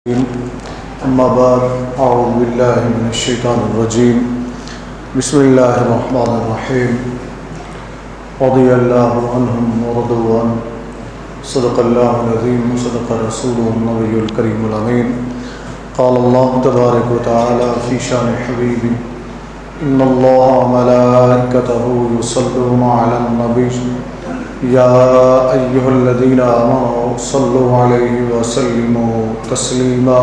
أما بعد أعوذ بالله من الشيطان الرجيم بسم الله الرحمن الرحيم رضي الله عنهم ورضوا عنه صدق الله العظيم وصدق رسوله النبي الكريم الأمين قال الله تبارك وتعالى في شأن حبيبه إن الله وملائكته يصلون على النبي يا أيها الذين آمنوا صلوا عليه وسلموا تسليما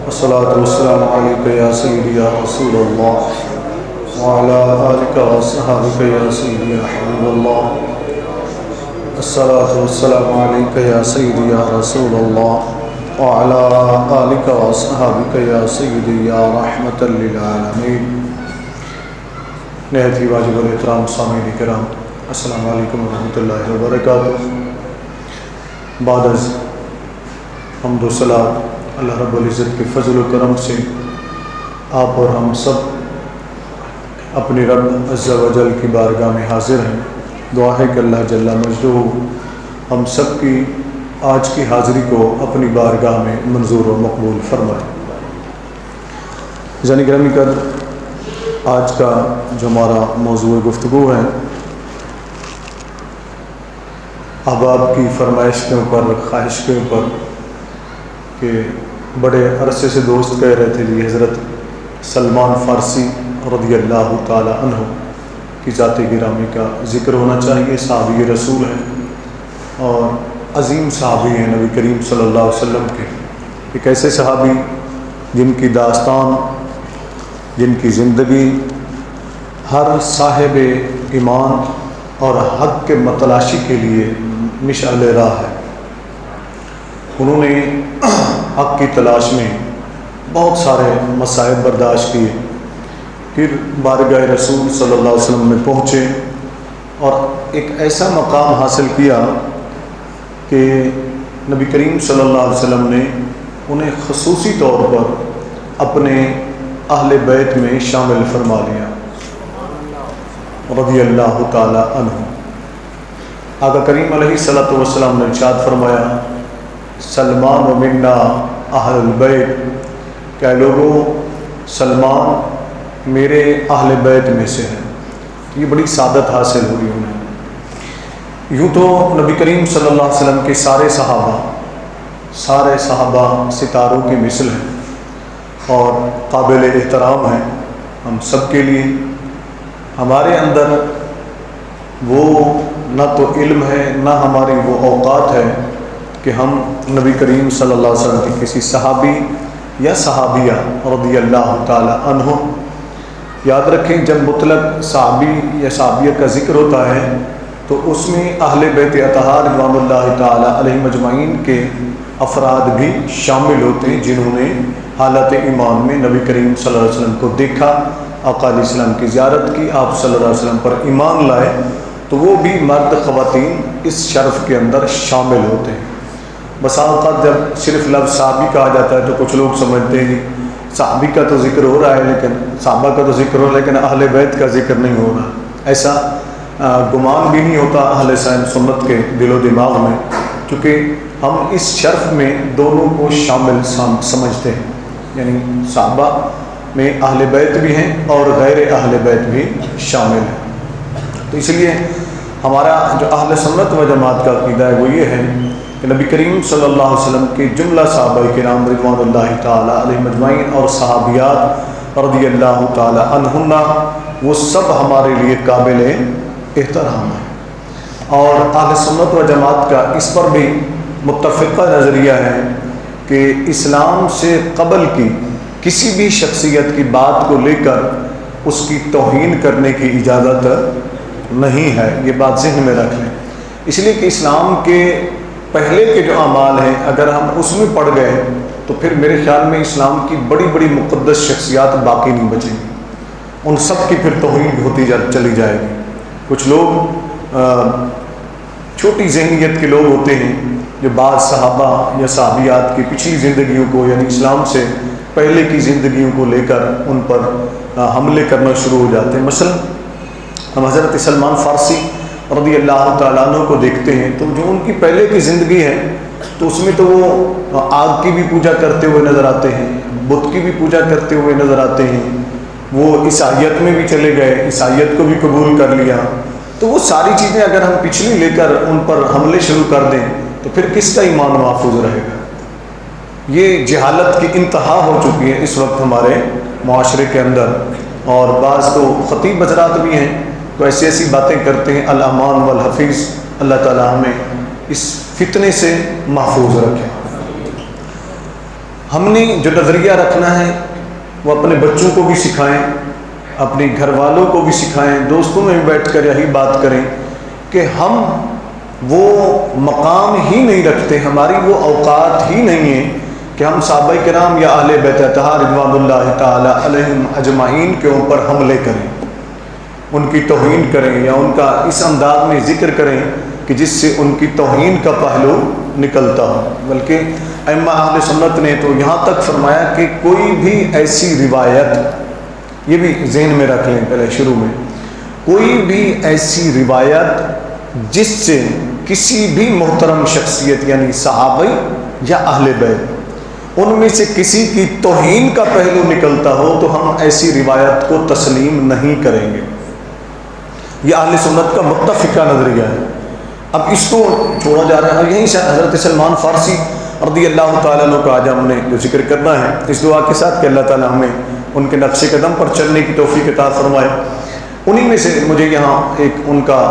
والصلاة والسلام عليك يا سيدي يا رسول الله وعلى آلك وصحبك يا سيدي يا حبيب الله الصلاة والسلام عليك يا سيدي يا رسول الله وعلى آلك وصحبك يا سيدي يا رحمة للعالمين نہایت ہی واجب الاحترام سامعین کرام السلام علیکم ورحمۃ اللہ وبرکاتہ۔ بعد از حمد و ثنا اللہ رب العزت کے فضل و کرم سے آپ اور ہم سب اپنی رب عز و جل کی بارگاہ میں حاضر ہیں۔ دعا ہے کہ اللہ جل مجدہ ہم سب کی آج کی حاضری کو اپنی بارگاہ میں منظور و مقبول فرمائے۔ جان گرامی قدر، آج کا جو ہمارا موضوع گفتگو ہے احباب کی فرمائش کے اوپر، خواہش کے اوپر، کہ بڑے عرصے سے دوست کہہ رہے تھے جی حضرت سلمان فارسی رضی اللہ تعالی عنہ کی ذات گرامی کا ذکر ہونا چاہیے۔ صحابی رسول ہیں اور عظیم صحابی ہیں نبی کریم صلی اللہ علیہ وسلم کے۔ ایک ایسے صحابی جن کی داستان، جن کی زندگی ہر صاحب ایمان اور حق کے متلاشی کے لیے مشعل راہ ہے۔ انہوں نے حق کی تلاش میں بہت سارے مصائب برداشت کیے، پھر بارگاہ رسول صلی اللہ علیہ وسلم میں پہنچے اور ایک ایسا مقام حاصل کیا کہ نبی کریم صلی اللہ علیہ وسلم نے انہیں خصوصی طور پر اپنے اہل بیت میں شامل فرما لیا رضی اللہ تعالی عنہ۔ آقا کریم علیہ الصلوۃ والسلام نے ارشاد فرمایا سلمان و منا اہل البیت، کہ لوگوں سلمان میرے اہل بیت میں سے ہیں۔ یہ بڑی سعادت حاصل ہوئی انہیں۔ یوں تو نبی کریم صلی اللہ علیہ وسلم کے سارے صحابہ ستاروں کی مثل ہیں اور قابل احترام ہیں ہم سب کے لیے۔ ہمارے اندر وہ نہ تو علم ہے نہ ہماری وہ اوقات ہے کہ ہم نبی کریم صلی اللہ علیہ وسلم کے کسی صحابی یا صحابیہ رضی اللہ تعالی عنہ، یاد رکھیں جب مطلق صحابی یا صحابیہ کا ذکر ہوتا ہے تو اس میں اہل بیت اطہار رضوان اللہ تعالی علیہم اجمعین کے افراد بھی شامل ہوتے ہیں جنہوں نے حالت ایمان میں نبی کریم صلی اللہ علیہ وسلم کو دیکھا، آقا علیہ السلام کی زیارت کی، آپ صلی اللہ علیہ وسلم پر ایمان لائے، تو وہ بھی مرد خواتین اس شرف کے اندر شامل ہوتے ہیں۔ بسا اوقات جب صرف لفظ صحابی کہا جاتا ہے تو کچھ لوگ سمجھتے ہیں کہ صحابی کا تو ذکر ہو رہا ہے لیکن صحابہ کا تو ذکر ہو رہا ہے لیکن اہل بیت کا ذکر نہیں ہو رہا۔ ایسا گمان بھی نہیں ہوتا اہل سنت کے دل و دماغ میں، کیونکہ ہم اس شرف میں دونوں کو شامل سمجھتے ہیں، یعنی صحابہ میں اہل بیت بھی ہیں اور غیر اہل بیت بھی شامل ہیں۔ تو اس لیے ہمارا جو اہل سنت و جماعت کا عقیدہ ہے وہ یہ ہے کہ نبی کریم صلی اللہ علیہ وسلم کے جملہ صحابہ کرام رضوان اللہ تعالی علیہم اجمعین اور صحابیات رضی اللہ تعالی عنہن وہ سب ہمارے لیے قابل احترام ہیں۔ اور اہل سنت و جماعت کا اس پر بھی متفقہ نظریہ ہے کہ اسلام سے قبل کی کسی بھی شخصیت کی بات کو لے کر اس کی توہین کرنے کی اجازت نہیں ہے، یہ بات ذہن میں رکھ لیں۔ اس لیے کہ اسلام کے پہلے کے جو اعمال ہیں اگر ہم اس میں پڑ گئے تو پھر میرے خیال میں اسلام کی بڑی بڑی مقدس شخصیات باقی نہیں بچیں گی، ان سب کی پھر توہین ہوتی چلی جائے گی۔ کچھ لوگ چھوٹی ذہنیت کے لوگ ہوتے ہیں جو بعض صحابہ یا صحابیات کی پچھلی زندگیوں کو یعنی اسلام سے پہلے کی زندگیوں کو لے کر ان پر حملے کرنا شروع ہو جاتے ہیں۔ مثلا ہم حضرت سلمان فارسی رضی اللہ تعالیٰ عنہ کو دیکھتے ہیں تو جو ان کی پہلے کی زندگی ہے تو اس میں تو وہ آگ کی بھی پوجا کرتے ہوئے نظر آتے ہیں، بت کی بھی پوجا کرتے ہوئے نظر آتے ہیں، وہ عیسائیت میں بھی چلے گئے، عیسائیت کو بھی قبول کر لیا۔ تو وہ ساری چیزیں اگر ہم پچھلی لے کر ان پر حملے شروع کر دیں تو پھر کس کا ایمان محفوظ رہے گا؟ یہ جہالت کی انتہا ہو چکی ہے اس وقت ہمارے معاشرے کے اندر، اور بعض تو خطیب حضرات بھی ہیں تو ایسی ایسی باتیں کرتے ہیں۔ الامان والحفیظ، اللہ تعالیٰ ہمیں اس فتنے سے محفوظ رکھے۔ ہم نے جو نظریہ رکھنا ہے وہ اپنے بچوں کو بھی سکھائیں، اپنے گھر والوں کو بھی سکھائیں، دوستوں میں بھی بیٹھ کر یہی بات کریں کہ ہم وہ مقام ہی نہیں رکھتے، ہماری وہ اوقات ہی نہیں ہیں کہ ہم صحابہ کرام یا اہل بیت اطہار رضوان اللہ تعالی علیہم اجمعین کے اوپر حملے کریں، ان کی توہین کریں یا ان کا اس انداز میں ذکر کریں کہ جس سے ان کی توہین کا پہلو نکلتا ہو۔ بلکہ ائمہ اہل سنت نے تو یہاں تک فرمایا کہ کوئی بھی ایسی روایت، یہ بھی ذہن میں رکھ لیں پہلے شروع میں، کوئی بھی ایسی روایت جس سے کسی بھی محترم شخصیت یعنی صحابی یا اہل بیت ان میں سے کسی کی توہین کا پہلو نکلتا ہو تو ہم ایسی روایت کو تسلیم نہیں کریں گے۔ یہ اہل سنت کا متفقہ نظریہ ہے۔ اب اس کو چھوڑا جا رہا ہے، اور یہیں سے حضرت سلمان فارسی رضی اللہ تعالیٰ عنہ کا آج ہم نے جو ذکر کرنا ہے اس دعا کے ساتھ کہ اللہ تعالیٰ ہمیں ان کے نقش قدم پر چلنے کی توفیق عطا فرمائے۔ انہی میں سے مجھے یہاں ایک ان کا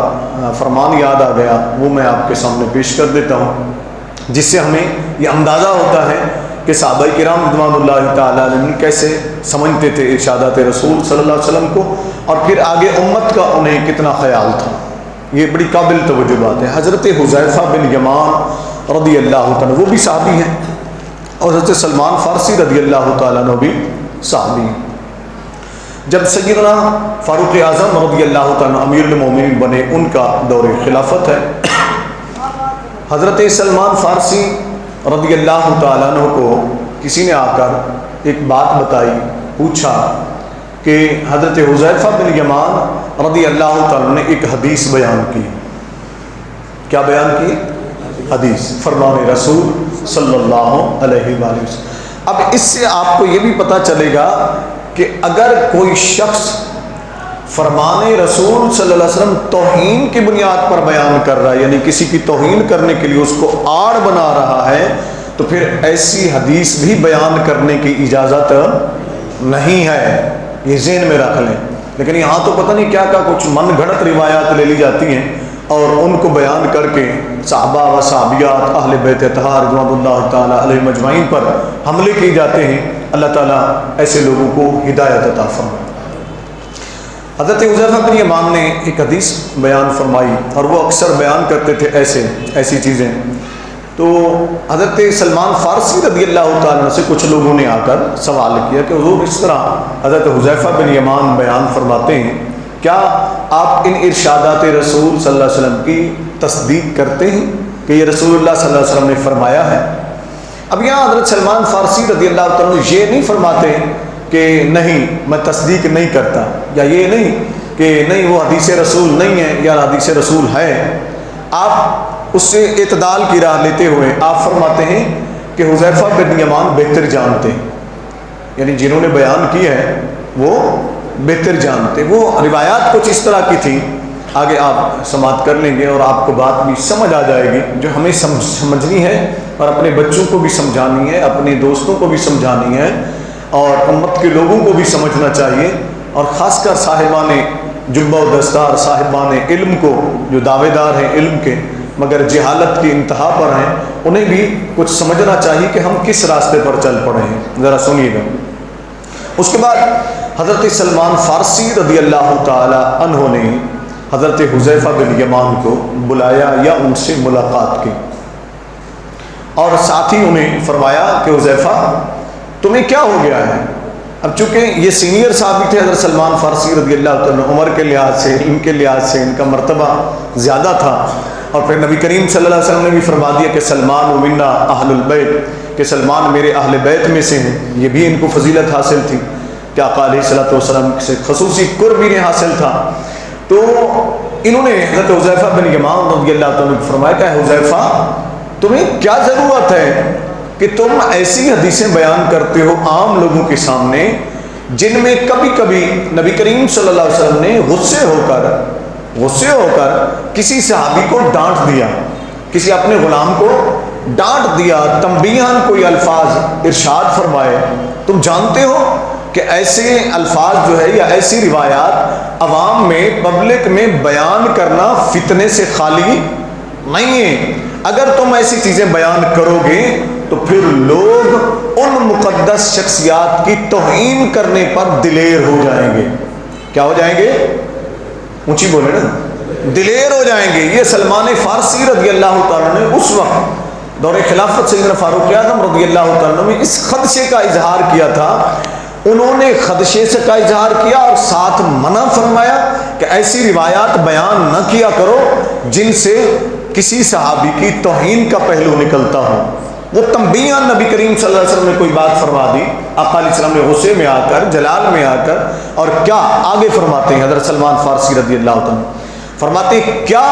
فرمان یاد آ گیا، وہ میں آپ کے سامنے پیش کر دیتا ہوں، جس سے ہمیں یہ اندازہ ہوتا ہے کہ صحابہ کرام رضوان اللہ تعالیٰ عنہ کیسے سمجھتے تھے ارشادات رسول صلی اللہ علیہ وسلم کو، اور پھر آگے امت کا انہیں کتنا خیال تھا۔ یہ بڑی قابل توجہ بات ہے۔ حضرت حذیفہ بن یمان رضی اللہ تعالیٰ وہ بھی صحابی ہیں، اور حضرت سلمان فارسی رضی اللہ تعالیٰ عنہ بھی صحابی ہیں۔ جب سیدنا فاروق اعظم رضی اللہ تعالیٰ عنہ امیر المومنین بنے، ان کا دور خلافت ہے، حضرت سلمان فارسی رضی اللہ تعالیٰ عنہ کو کسی نے آ کر ایک بات بتائی، پوچھا کہ حضرت حذیفہ بن یمان رضی اللہ تعالیٰ نے ایک حدیث بیان کی۔ کیا بیان کی؟ حدیث، فرمان رسول صلی اللہ علیہ وآلہ وسلم۔ اب اس سے آپ کو یہ بھی پتہ چلے گا کہ اگر کوئی شخص فرمان رسول صلی اللہ علیہ وسلم توہین کی بنیاد پر بیان کر رہا ہے، یعنی کسی کی توہین کرنے کے لیے اس کو آڑ بنا رہا ہے، تو پھر ایسی حدیث بھی بیان کرنے کی اجازت نہیں ہے، یہ ذہن میں رکھ لیں۔ لیکن یہاں تو پتہ نہیں کیا کچھ من گھڑت روایات لے لی جاتی ہیں اور ان کو بیان کر کے صحابہ و صحابیات اہل بیت اطہار رضوان اللہ تعالیٰ علیہ مجمعین پر حملے کیے جاتے ہیں۔ اللہ تعالیٰ ایسے لوگوں کو ہدایت عطا فرمائے۔ حضرت حذیفہ بن یمان نے ایک حدیث بیان فرمائی، اور وہ اکثر بیان کرتے تھے ایسی چیزیں۔ تو حضرت سلمان فارسی رضی اللہ تعالیٰ سے کچھ لوگوں نے آ کر سوال کیا کہ حضور اس طرح حضرت حذیفہ بن یمان بیان فرماتے ہیں، کیا آپ ان ارشادات رسول صلی اللہ علیہ وسلم کی تصدیق کرتے ہیں کہ یہ رسول اللہ صلی اللہ علیہ وسلم نے فرمایا ہے؟ اب یہاں حضرت سلمان فارسی رضی اللہ تعالیٰ یہ نہیں فرماتے کہ نہیں میں تصدیق نہیں کرتا، یا یہ نہیں کہ نہیں وہ حدیث رسول نہیں ہے یا حدیث رسول ہے۔ آپ اس سے اعتدال کی راہ لیتے ہوئے آپ فرماتے ہیں کہ حذیفہ بن یمان بہتر جانتے ہیں، یعنی جنہوں نے بیان کی ہے وہ بہتر جانتے۔ وہ روایات کچھ اس طرح کی تھیں، آگے آپ سماعت کر لیں گے اور آپ کو بات بھی سمجھ آ جائے گی جو ہمیں سمجھنی ہے، اور اپنے بچوں کو بھی سمجھانی ہے، اپنے دوستوں کو بھی سمجھانی ہے، اور امت کے لوگوں کو بھی سمجھنا چاہیے، اور خاص کر صاحبان جبہ و دستار، صاحبان علم کو جو دعوے دار ہیں علم کے مگر جہالت کی انتہا پر ہیں، انہیں بھی کچھ سمجھنا چاہیے کہ ہم کس راستے پر چل پڑے ہیں۔ ذرا سنیے گا۔ اس کے بعد حضرت سلمان فارسی رضی اللہ تعالی عنہ نے حضرت حذیفہ بن یمان کو بلایا یا ان سے ملاقات کی، اور ساتھ ہی انہیں فرمایا کہ حذیفہ تمہیں کیا ہو گیا ہے؟ اب چونکہ یہ سینئر صحابی تھے حضرت سلمان فارسی رضی اللہ تعالیٰ عمر کے لحاظ سے، ان کے لحاظ سے ان کا مرتبہ زیادہ تھا، اور پھر نبی کریم صلی اللہ علیہ وسلم نے بھی فرما دیا کہ سلمان منا اہل البیت، کہ سلمان میرے اہل بیت میں سے ہیں، یہ بھی ان کو فضیلت حاصل تھی کہ آقا علیہ الصلوۃ والسلام سے خصوصی قرب انہیں حاصل تھا۔ تو انہوں نے حضرت حذیفہ بن یمان رضی اللہ عنہ کو فرمایا کہ حذیفہ تمہیں کیا ضرورت ہے کہ تم ایسی حدیثیں بیان کرتے ہو عام لوگوں کے سامنے جن میں کبھی کبھی نبی کریم صلی اللہ علیہ وسلم نے غصے ہو کر کسی صحابی کو ڈانٹ دیا، کسی اپنے غلام کو ڈانٹ دیا، تنبیہاً کوئی الفاظ ارشاد فرمائے. تم جانتے ہو کہ ایسے الفاظ جو ہے یا ایسی روایات عوام میں پبلک میں بیان کرنا فتنے سے خالی نہیں ہے. اگر تم ایسی چیزیں بیان کرو گے تو پھر لوگ ان مقدس شخصیات کی توہین کرنے پر دلیر ہو جائیں گے. کیا ہو جائیں گے؟ اونچی بولے نا، دلیر ہو جائیں گے. یہ سلمان فارسی رضی اللہ تعالیٰ نے اس وقت دور خلافت سیدنا فاروق اعظم رضی اللہ تعالیٰ نے اس خدشے کا اظہار کیا تھا. انہوں نے خدشے سے کا اظہار کیا اور ساتھ منع فرمایا کہ ایسی روایات بیان نہ کیا کرو جن سے کسی صحابی کی توہین کا پہلو نکلتا ہو. وہ تنبیہاً نبی کریم صلی اللہ علیہ وسلم نے کوئی بات فرما دی، آقا علیہ السلام نے غصے میں آ کر، جلال میں آ کر، اور کیا آگے فرماتے ہیں حضرت سلمان فارسی رضی اللہ عنہ فرماتے ہیں کیا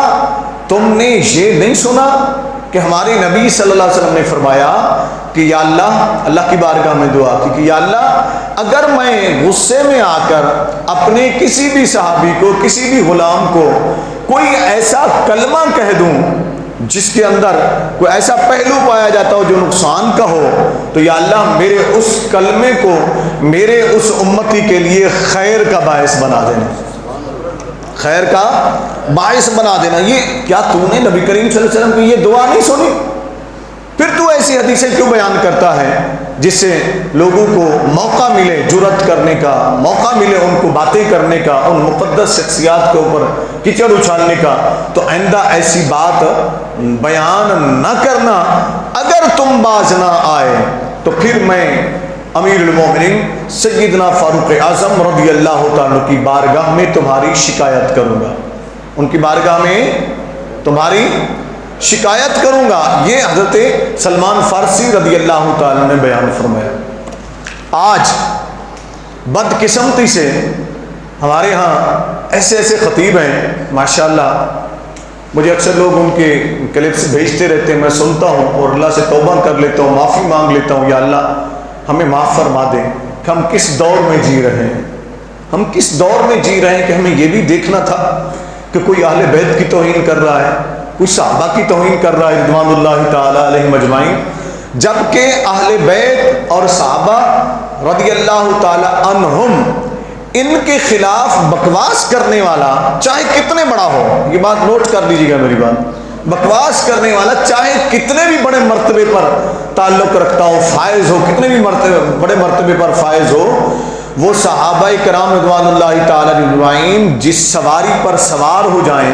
تم نے یہ نہیں سنا کہ ہمارے نبی صلی اللہ علیہ وسلم نے فرمایا کہ یا اللہ کی بارگاہ میں دعا کی کہ یا اللہ اگر میں غصے میں آ کر اپنے کسی بھی صحابی کو، کسی بھی غلام کو کوئی ایسا کلمہ کہہ دوں جس کے اندر کوئی ایسا پہلو پایا جاتا ہو جو نقصان کا ہو، تو یا اللہ میرے اس کلمے کو میرے اس امتی کے لیے خیر کا باعث بنا دینا، خیر کا باعث بنا دینا. یہ کیا تو نے نبی کریم صلی اللہ علیہ وسلم کی یہ دعا نہیں سنی؟ پھر تو ایسی حدیثیں کیوں بیان کرتا ہے جس سے لوگوں کو موقع ملے جرأت کرنے کا، موقع ملے ان کو باتیں کرنے کا، ان مقدس شخصیات کے اوپر کیچڑ اچھالنے کا. تو آئندہ ایسی بات بیان نہ کرنا. اگر تم باز نہ آئے تو پھر میں امیر المومنین سیدنا فاروق اعظم رضی اللہ تعالیٰ کی بارگاہ میں تمہاری شکایت کروں گا، ان کی بارگاہ میں تمہاری شکایت کروں گا. یہ حضرت سلمان فارسی رضی اللہ تعالیٰ نے بیان فرمایا. آج بدقسمتی سے ہمارے ہاں ایسے ایسے خطیب ہیں ماشاءاللہ، مجھے اکثر لوگ ان کے کلپس بھیجتے رہتے ہیں، میں سنتا ہوں اور اللہ سے توبہ کر لیتا ہوں، معافی مانگ لیتا ہوں، یا اللہ ہمیں معاف فرما دیں کہ ہم کس دور میں جی رہے ہیں. ہم کس دور میں جی رہے ہیں کہ ہمیں یہ بھی دیکھنا تھا کہ کوئی اہل بیت کی توہین کر رہا ہے، کوئی صحابہ کی توہین کر رہا ہے رضوان اللہ تعالی علیہم اجمعین، جبکہ اہل بیت اور صحابہ رضی اللہ تعالی عنہم ان کے خلاف بکواس کرنے والا چاہے کتنے بڑا ہو، یہ بات نوٹ کر لیجیے گا میری بات، بکواس کرنے والا چاہے کتنے بھی بڑے مرتبے پر تعلق رکھتا ہو، فائز ہو، کتنے بھی بڑے مرتبے پر فائز ہو، وہ صحابہ کرام رضوان اللہ تعالی اجمعین جس سواری پر سوار ہو جائیں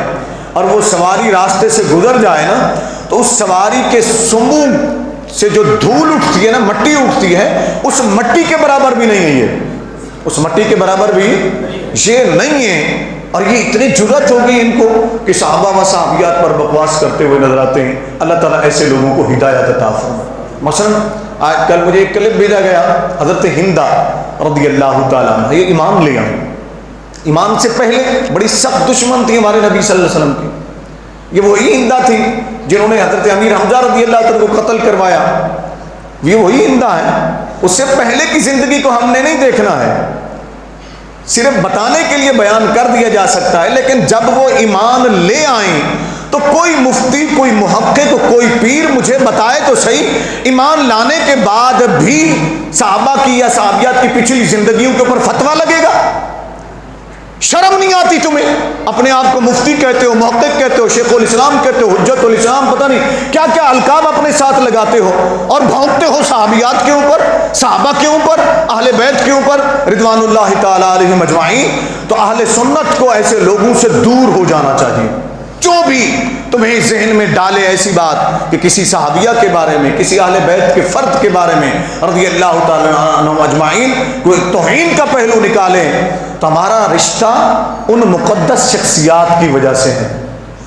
اور وہ سواری راستے سے گزر جائے نا، تو اس سواری کے سموں سے جو دھول اٹھتی ہے نا، مٹی اٹھتی ہے، اس مٹی کے برابر بھی نہیں ہے یہ، اس مٹی کے برابر بھی یہ نہیں ہے. اور یہ اتنی جرأت ہوگی ان کو کہ صحابہ و صحابیات پر بکواس کرتے ہوئے نظر آتے ہیں. اللہ تعالیٰ ایسے لوگوں کو ہدایت عطا فرمائے. مثلا آج کل مجھے ایک کلپ بھیجا گیا حضرت ہندہ رضی اللہ تعالیٰ عنہ، یہ ایمان لے آئے، ایمان سے پہلے بڑی سخت دشمن تھی ہمارے نبی صلی اللہ علیہ وسلم کی. یہ وہی ہندہ تھی جنہوں نے حضرت امیر حمزہ رضی اللہ عنہ کو قتل کروایا، یہ وہی ہندہ ہے. اس سے پہلے کی زندگی کو ہم نے نہیں دیکھنا ہے، صرف بتانے کے لیے بیان کر دیا جا سکتا ہے. لیکن جب وہ ایمان لے آئیں تو کوئی مفتی، کوئی محقق، کوئی پیر مجھے بتائے تو صحیح، ایمان لانے کے بعد بھی صحابہ کی یا صحابیات کی پچھلی زندگیوں کے اوپر فتویٰ لگے گا؟ شرم نہیں آتی تمہیں؟ اپنے آپ کو مفتی کہتے ہو، محقق کہتے ہو، شیخ الاسلام کہتے ہو، حجت الاسلام، پتہ نہیں کیا کیا القاب اپنے ساتھ لگاتے ہو، اور بھونکتے ہو صحابیات کے اوپر، صحابہ کے اوپر، اہل بیت کے اوپر رضوان اللہ تعالی علیہم اجمعین. تو اہل سنت کو ایسے لوگوں سے دور ہو جانا چاہیے. جو بھی تمہیں ذہن میں ڈالے ایسی بات کہ کسی صحابیہ کے بارے میں، کسی اہل بیت کے فرد کے بارے میں رضی اللہ تعالی عنہم اجمعین کوئی توہین کا پہلو نکالے، تو ہمارا رشتہ ان مقدس شخصیات کی وجہ سے ہے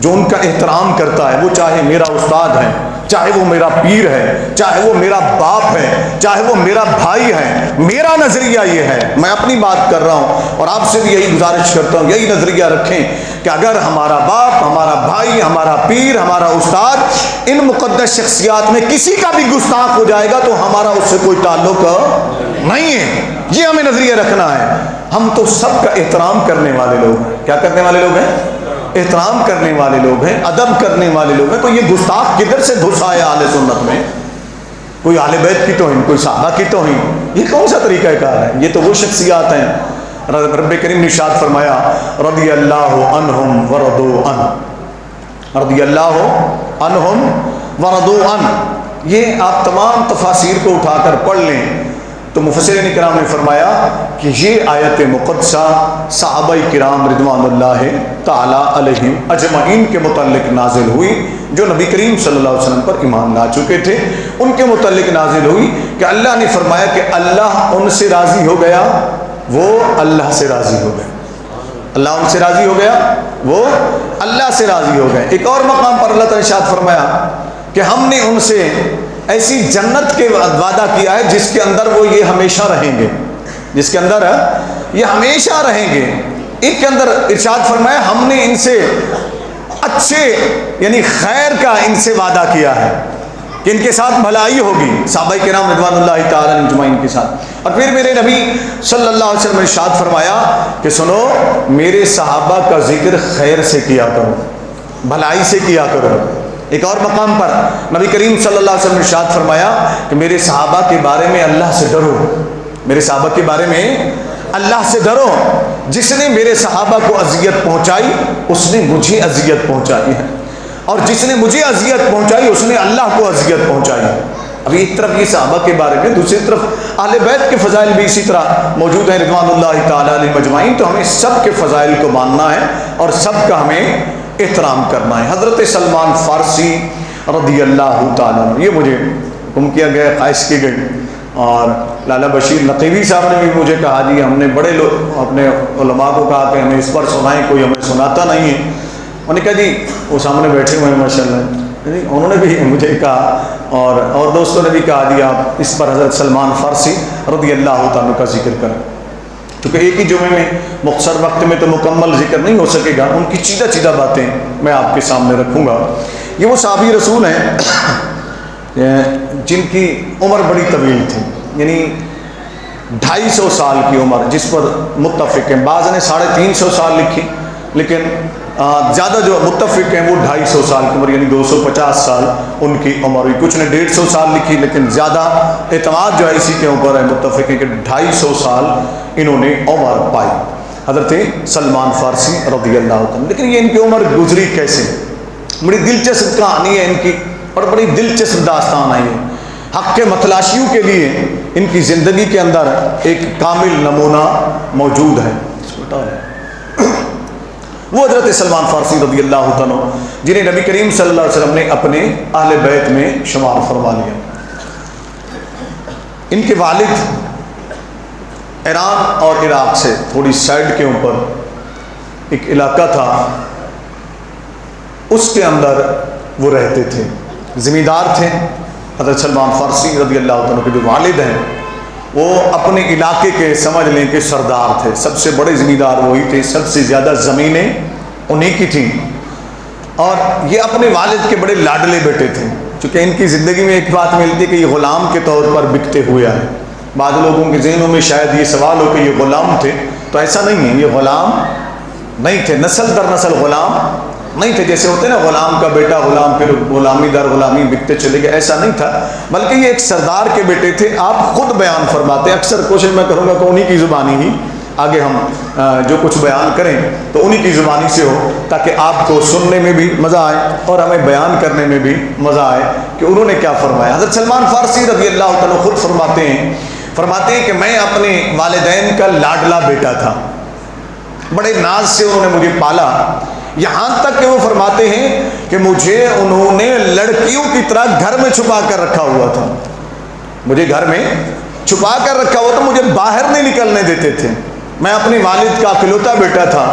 جو ان کا احترام کرتا ہے. وہ چاہے میرا استاد ہے، چاہے وہ میرا پیر ہے، چاہے وہ میرا باپ ہے، چاہے وہ میرا بھائی ہے. میرا نظریہ یہ ہے، میں اپنی بات کر رہا ہوں اور آپ سے بھی یہی گزارش کرتا ہوں، یہی نظریہ رکھیں کہ اگر ہمارا باپ، ہمارا بھائی، ہمارا پیر، ہمارا استاد ان مقدس شخصیات میں کسی کا بھی گستاخ ہو جائے گا تو ہمارا اس سے کوئی تعلق نہیں ہے. یہ ہمیں نظریہ رکھنا ہے. ہم تو سب کا احترام کرنے والے لوگ ہیں. کیا کرنے والے لوگ ہیں؟ احترام کرنے والے لوگ ہیں، ادب کرنے والے لوگ ہیں. تو یہ گستاخ کدھر سے گھس آیا اہل سنت میں؟ کوئی اہل بیت کی توہین، کوئی صحابہ کی توہین، یہ کون سا طریقہ کار ہے؟ یہ تو وہ شخصیات ہیں. رب کریم نے ارشاد فرمایا رضی اللہ عنہم ورضوا عنہ، رضی اللہ عنہم ورضوا عنہ. یہ آپ تمام تفاسیر کو اٹھا کر پڑھ لیں تو مفسرین کرام نے فرمایا کہ یہ آیت مقدسہ صحابہ کرام رضوان اللہ تعالی علیہم اجمعین کے متعلق نازل ہوئی، جو نبی کریم صلی اللہ علیہ وسلم پر ایمان لا چکے تھے. ان کے متعلق نازل ہوئی کہ اللہ نے فرمایا کہ اللہ ان سے راضی ہو گیا، وہ اللہ سے راضی ہو گئے. اللہ ان سے راضی ہو گیا، وہ اللہ سے راضی ہو گئے. ایک اور مقام پر اللہ تعالی ارشاد فرمایا کہ ہم نے ان سے ایسی جنت کے وعدہ کیا ہے جس کے اندر وہ یہ ہمیشہ رہیں گے، جس کے اندر یہ ہمیشہ رہیں گے. ان کے اندر ارشاد فرمایا ہم نے ان سے اچھے یعنی خیر کا ان سے وعدہ کیا ہے کہ ان کے ساتھ بھلائی ہوگی، صحابہ کرام رضوان اللہ تعالی اجمعین کے ساتھ. اور پھر میرے نبی صلی اللہ علیہ وسلم نے ارشاد فرمایا کہ سنو، میرے صحابہ کا ذکر خیر سے کیا کرو، بھلائی سے کیا کرو. ایک اور مقام پر نبی کریم صلی اللہ علیہ وسلم نے ارشاد فرمایا کہ میرے صحابہ کے بارے میں اللہ سے ڈرو، میرے صحابہ کے بارے میں اللہ سے ڈرو. جس نے میرے صحابہ کو اذیت پہنچائی اس نے مجھے اذیت پہنچائی ہے، اور جس نے مجھے اذیت پہنچائی اس نے اللہ کو اذیت پہنچائی. ابھی ایک طرف یہ صحابہ کے بارے میں، دوسری طرف اہل بیت کے فضائل بھی اسی طرح موجود ہیں رضوان اللہ تعالی علیہ مجمعین. تو ہمیں سب کے فضائل کو ماننا ہے اور سب کا ہمیں احترام کرنا ہے. حضرت سلمان فارسی رضی اللہ تعالیٰ عنہ، یہ مجھے حکم کیا گیا، خواہش کی گئی، اور لالا بشیر نقیبی صاحب نے بھی مجھے کہا جی ہم نے بڑے لوگ اپنے علماء کو کہا کہ ہمیں اس پر سنائیں، کوئی ہمیں سناتا نہیں ہے. انہوں نے کہا جی وہ سامنے بیٹھے ہوئے ہیں ماشاء اللہ، انہوں نے بھی مجھے کہا اور دوستوں نے بھی کہا جی آپ اس پر حضرت سلمان فارسی رضی اللہ تعالیٰ کا ذکر کریں. کیونکہ ایک ہی جمعے میں مختصر وقت میں تو مکمل ذکر نہیں ہو سکے گا، ان کی چیدہ چیدہ باتیں میں آپ کے سامنے رکھوں گا. یہ وہ صحابی رسول ہیں جن کی عمر بڑی طویل تھی، یعنی 250 سال کی عمر، جس پر متفق ہیں. بعض نے 350 سال لکھی، لیکن زیادہ جو متفق ہیں وہ 250 سال کی عمر یعنی 250 سال ان کی عمر ہوئی. کچھ نے 150 سال لکھی، لیکن زیادہ اعتماد جو ہے اسی کے اوپر ہے، متفق ہے کہ 250 سال انہوں نے عمر پائی، حضرت سلمان فارسی رضی اللہ عنہ. لیکن یہ ان کی عمر گزری کیسے؟ بڑی دلچسپ کہانی ہے ان کی، اور بڑی دلچسپ داستان ہے یہ. حق کے متلاشیوں کے لیے ان کی زندگی کے اندر ایک کامل نمونہ موجود ہے. وہ حضرت سلمان فارسی رضی اللہ عنہ جنہیں نبی کریم صلی اللہ علیہ وسلم نے اپنے اہل بیت میں شمار فرما لیا. ان کے والد ایران اور عراق سے تھوڑی سائڈ کے اوپر ایک علاقہ تھا، اس کے اندر وہ رہتے تھے، زمیندار تھے. حضرت سلمان فارسی رضی اللہ عنہ کے جو والد ہیں وہ اپنے علاقے کے سمجھ لیں کہ سردار تھے، سب سے بڑے زمیندار وہی تھے، سب سے زیادہ زمینیں انہیں کی تھیں، اور یہ اپنے والد کے بڑے لاڈلے بیٹے تھے. چونکہ ان کی زندگی میں ایک بات ملتی ہے کہ یہ غلام کے طور پر بکتے ہوئے آئے. بعض لوگوں کے ذہنوں میں شاید یہ سوال ہو کہ یہ غلام تھے، تو ایسا نہیں ہے، یہ غلام نہیں تھے، نسل در نسل غلام نہیں تھے. جیسے ہوتے ہیں نا غلام کا بیٹا غلام، پھر غلامی در غلامی بکتے چلے گئے، ایسا نہیں تھا، بلکہ یہ ایک سردار کے بیٹے تھے. آپ خود بیان فرماتے ہیں، اکثر کوشش میں کروں گا کہ انہی کی زبانی ہی آگے ہم جو کچھ بیان کریں تو انہی کی زبانی سے ہو، تاکہ آپ کو سننے میں بھی مزہ آئے اور ہمیں بیان کرنے میں بھی مزہ آئے کہ انہوں نے کیا فرمایا. حضرت سلمان فارسی رضی اللہ تعالیٰ خود فرماتے ہیں کہ میں اپنے والدین کا لاڈلا بیٹا تھا، بڑے ناز سے انہوں نے مجھے پالا، یہاں تک کہ وہ فرماتے ہیں کہ مجھے انہوں نے لڑکیوں کی طرح گھر میں چھپا کر رکھا ہوا تھا، مجھے گھر میں چھپا کر رکھا ہوا تھا، مجھے باہر نہیں نکلنے دیتے تھے. میں اپنے والد کا اکلوتا بیٹا تھا،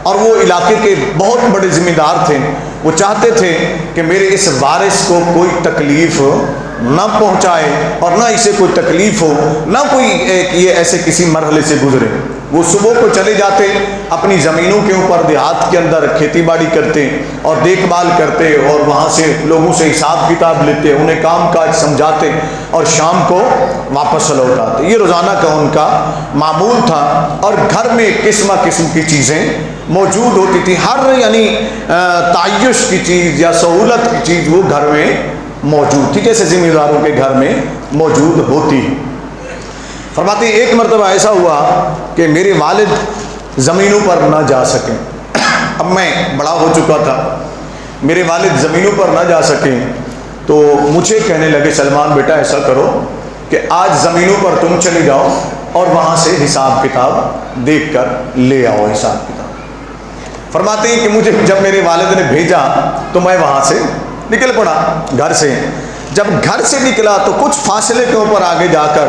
اور وہ علاقے کے بہت بڑے ذمہ دار تھے. وہ چاہتے تھے کہ میرے اس وارث کو کوئی تکلیف نہ پہنچائے اور نہ اسے کوئی تکلیف ہو، نہ کوئی یہ ایسے کسی مرحلے سے گزرے. وہ صبح کو چلے جاتے اپنی زمینوں کے اوپر دیہات کے اندر کھیتی باڑی کرتے اور دیکھ بھال کرتے اور وہاں سے لوگوں سے حساب کتاب لیتے، انہیں کام کاج سمجھاتے اور شام کو واپس لوٹ آتے۔ یہ روزانہ کا ان کا معمول تھا، اور گھر میں قسم قسم کی چیزیں موجود ہوتی تھی، ہر یعنی تعیش کی چیز یا سہولت کی چیز وہ گھر میں موجود تھی، جیسے ذمہ داروں کے گھر میں موجود ہوتی۔ فرماتے ہیں ایک مرتبہ ایسا ہوا کہ میرے والد زمینوں پر نہ جا سکیں۔ اب میں بڑا ہو چکا تھا، میرے والد زمینوں پر نہ جا سکیں تو مجھے کہنے لگے سلمان بیٹا ایسا کرو کہ آج زمینوں پر تم چلے جاؤ اور وہاں سے حساب کتاب دیکھ کر لے آؤ حساب کتاب۔ فرماتے ہیں کہ مجھے جب میرے والد نے بھیجا تو میں وہاں سے نکل پڑا گھر سے۔ جب گھر سے نکلا تو کچھ فاصلے کے اوپر آگے جا کر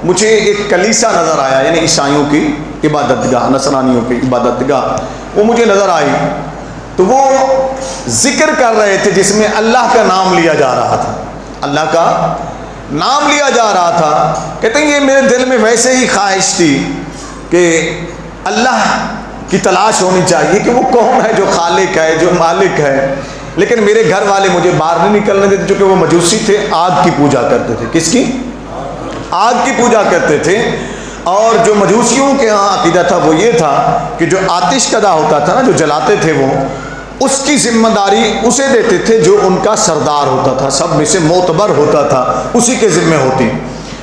مجھے ایک کلیسا نظر آیا، یعنی عیسائیوں کی عبادت گاہ، نصرانیوں کی عبادت گاہ، وہ مجھے نظر آئی۔ تو وہ ذکر کر رہے تھے جس میں اللہ کا نام لیا جا رہا تھا، اللہ کا نام لیا جا رہا تھا۔ کہتے ہیں یہ میرے دل میں ویسے ہی خواہش تھی کہ اللہ کی تلاش ہونی چاہیے کہ وہ کون ہے جو خالق ہے، جو مالک ہے، لیکن میرے گھر والے مجھے باہر نہیں نکلنے دیتے چونکہ وہ مجوسی تھے، آگ کی پوجا کرتے تھے۔ کس کی؟ آگ کی پوجا کرتے تھے۔ اور جو مجوسیوں کے ہاں عقیدہ تھا وہ یہ تھا کہ جو آتش کدا ہوتا تھا نا، جو جلاتے تھے، وہ اس کی ذمہ داری اسے دیتے تھے جو ان کا سردار ہوتا تھا، سب میں سے معتبر ہوتا تھا، اسی کے ذمہ ہوتی۔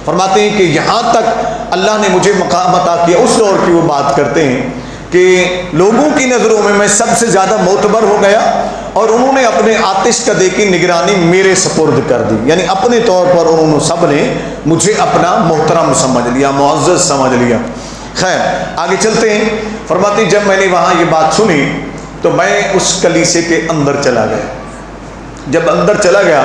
فرماتے ہیں کہ یہاں تک اللہ نے مجھے مقام عطا کیا، اس دور کی وہ بات کرتے ہیں کہ لوگوں کی نظروں میں میں سب سے زیادہ معتبر ہو گیا، اور انہوں نے اپنے آتش کدے کی نگرانی میرے سپرد کر دی، یعنی اپنے طور پر انہوں نے سب نے مجھے اپنا محترم سمجھ لیا، معزز سمجھ لیا۔ خیر آگے چلتے ہیں۔ فرماتے ہیں جب میں نے وہاں یہ بات سنی تو میں اس کلیسے کے اندر چلا گیا۔ جب اندر چلا گیا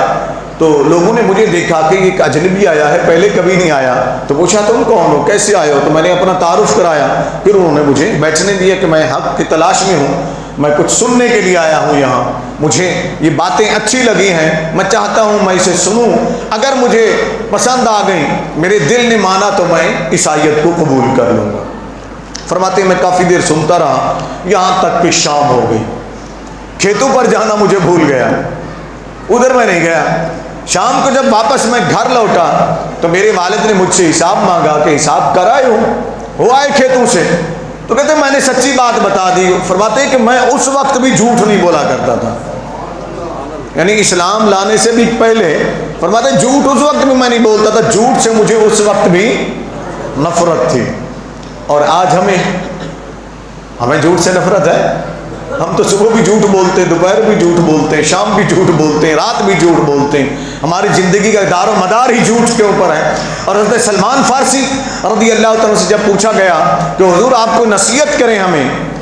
تو لوگوں نے مجھے دیکھا کہ ایک اجنبی آیا ہے، پہلے کبھی نہیں آیا، تو پوچھا تم کون ہو، کیسے آئے ہو؟ تو میں نے اپنا تعارف کرایا، پھر انہوں نے مجھے بیٹھنے دیا کہ میں حق کی تلاش میں ہوں، میں کچھ سننے کے لیے آیا ہوں یہاں، مجھے یہ باتیں اچھی لگی ہیں، میں چاہتا ہوں میں اسے سنوں، اگر مجھے پسند آ گئی، میرے دل نے مانا تو میں عیسائیت کو قبول کر لوں گا۔ فرماتے ہیں میں کافی دیر سنتا رہا، یہاں تک کہ شام ہو گئی۔ کھیتوں پر جانا مجھے بھول گیا، ادھر میں نہیں گیا۔ شام کو جب واپس میں گھر لوٹا تو میرے والد نے مجھ سے حساب مانگا کہ حساب کرائے ہو آئے کھیتوں سے؟ تو کہتے ہیں میں نے سچی بات بتا دی۔ فرماتے ہیں کہ میں اس وقت بھی جھوٹ نہیں بولا کرتا تھا، یعنی اسلام لانے سے بھی پہلے فرماتے ہیں جھوٹ اس وقت بھی میں نہیں بولتا تھا، جھوٹ سے مجھے اس وقت بھی نفرت تھی۔ اور آج ہمیں جھوٹ سے نفرت ہے؟ ہم تو صبح بھی جھوٹ بولتے ہیں، دوپہر بھی جھوٹ بولتے ہیں، شام بھی جھوٹ بولتے ہیں، رات بھی جھوٹ بولتے ہیں، ہماری زندگی کا دار و مدار ہی جھوٹ کے اوپر ہے۔ اور حضرت سلمان فارسی رضی اللہ تعالیٰ سے جب پوچھا گیا کہ حضور آپ کو نصیحت کریں،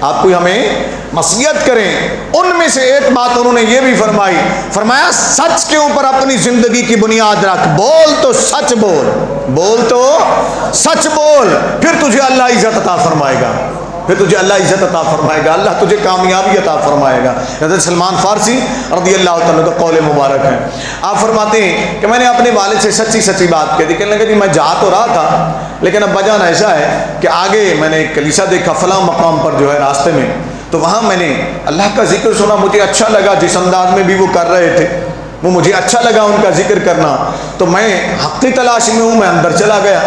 آپ کو ہمیں نصیحت کریں، ان میں سے ایک بات انہوں نے یہ بھی فرمایا سچ کے اوپر اپنی زندگی کی بنیاد رکھ، بول تو سچ بول، بول تو سچ بول، پھر تجھے اللہ عزت عطا فرمائے گا، پھر تجھے اللہ عزت عطا فرمائے گا، اللہ تجھے کامیابی عطا فرمائے گا۔ حضرت سلمان فارسی رضی اللہ تعالیٰ کا قول مبارک ہے۔ آپ فرماتے ہیں کہ میں نے اپنے والد سے سچی بات کہہ دی، کہنے لگا جی میں جا تو رہا تھا لیکن ابا جان ایسا ہے کہ آگے میں نے ایک کلیسا دیکھا فلاں مقام پر جو ہے راستے میں، تو وہاں میں نے اللہ کا ذکر سنا، مجھے اچھا لگا، جس انداز میں بھی وہ کر رہے تھے وہ مجھے اچھا لگا ان کا ذکر کرنا، تو میں حق کی تلاش میں ہوں، میں اندر چلا گیا۔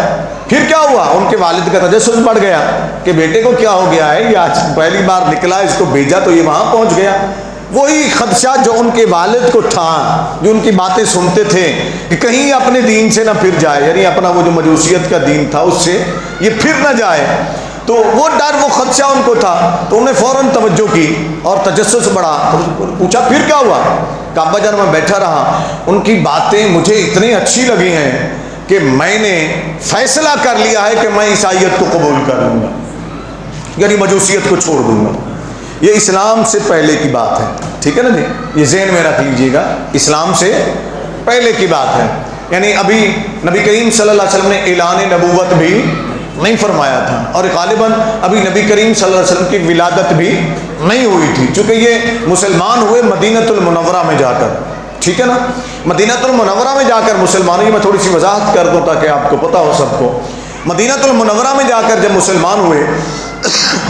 پھر کیا ہوا؟ ان کے والد کا تجسس بڑھ گیا کہ بیٹے کو کیا ہو گیا ہے، یہ آج پہلی بار نکلا، اس کو بھیجا تو یہ وہاں پہنچ گیا۔ وہی خدشہ جو ان کے والد کو تھا، جو ان کی باتیں سنتے تھے کہ کہیں اپنے دین سے نہ پھر جائے، یعنی اپنا وہ جو مجوسیت کا دین تھا اس سے یہ پھر نہ جائے، تو وہ ڈر وہ خدشہ ان کو تھا، تو انہیں فوراً توجہ کی اور تجسس بڑھا۔ پوچھا پھر کیا ہوا؟ کعبہ جان میں بیٹھا رہا، ان کی باتیں مجھے اتنی اچھی لگی ہیں کہ میں نے فیصلہ کر لیا ہے کہ میں عیسائیت کو قبول کر لوں گا، یعنی مجوسیت کو چھوڑ دوں گا۔ یہ اسلام سے پہلے کی بات ہے، ٹھیک ہے نا جی، یہ ذہن میں رکھ لیجیے گا، اسلام سے پہلے کی بات ہے، یعنی ابھی نبی کریم صلی اللہ علیہ وسلم نے اعلان نبوت بھی نہیں فرمایا تھا، اور غالباً ابھی نبی کریم صلی اللہ علیہ وسلم کی ولادت بھی نہیں ہوئی تھی، چونکہ یہ مسلمان ہوئے مدینۃ المنورہ میں جا کر، ٹھیک ہے نا، مدینۃ المنورہ میں جا کر مسلمان ہوئے۔ میں تھوڑی سی وضاحت کر دوں تاکہ آپ کو پتہ ہو سب کو۔ مدینۃ المنورہ میں جا کر جب مسلمان ہوئے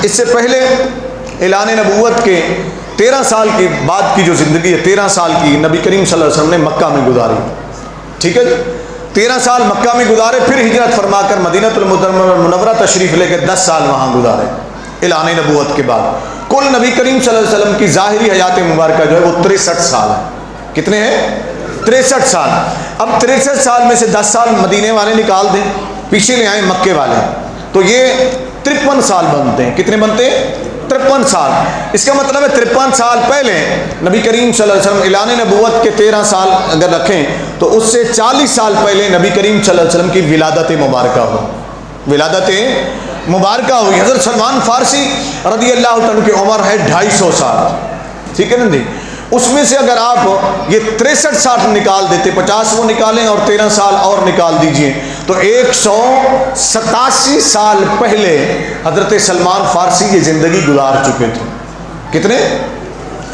اس سے پہلے اعلان نبوت کے 13 سال کے بعد کی جو زندگی ہے، 13 سال کی نبی کریم صلی اللہ علیہ وسلم نے مکہ میں گزاری. ٹھیک ہے جی، 13 سال مکہ میں گزارے، پھر ہجرت فرما کر مدینہ المنورہ تشریف لے کے 10 سال وہاں گزارے اعلان نبوت کے بعد. کل نبی کریم صلی اللہ علیہ وسلم کی ظاہری حیات مبارکہ جو ہے وہ 63 سال ہے. کتنے ہیں؟ 63 سال. اب 63 سال میں سے 10 سال مدینے والے نکال دیں، پیچھے لے آئیں مکے والے، تو یہ 53 سال بنتے ہیں. کتنے بنتے ہیں؟ 53 سال. اس کا مطلب ہے 53 سال پہلے نبی کریم صلی اللہ علیہ وسلم اعلان نبوت کے 13 سال اگر رکھیں تو اس سے 40 سال پہلے نبی کریم صلی اللہ علیہ وسلم کی ولادت مبارکہ ہو. ولادت مبارکہ ہوئی. حضرت سلمان فارسی رضی اللہ عنہ کی عمر ہے 250 سال. ٹھیک ہے نا جی؟ اس میں سے اگر آپ یہ 63 60 نکال دیتے، 50 وہ نکالیں اور 13 سال اور نکال دیجئے، تو 187 سال پہلے حضرت سلمان فارسی یہ زندگی گزار چکے تھے. کتنے؟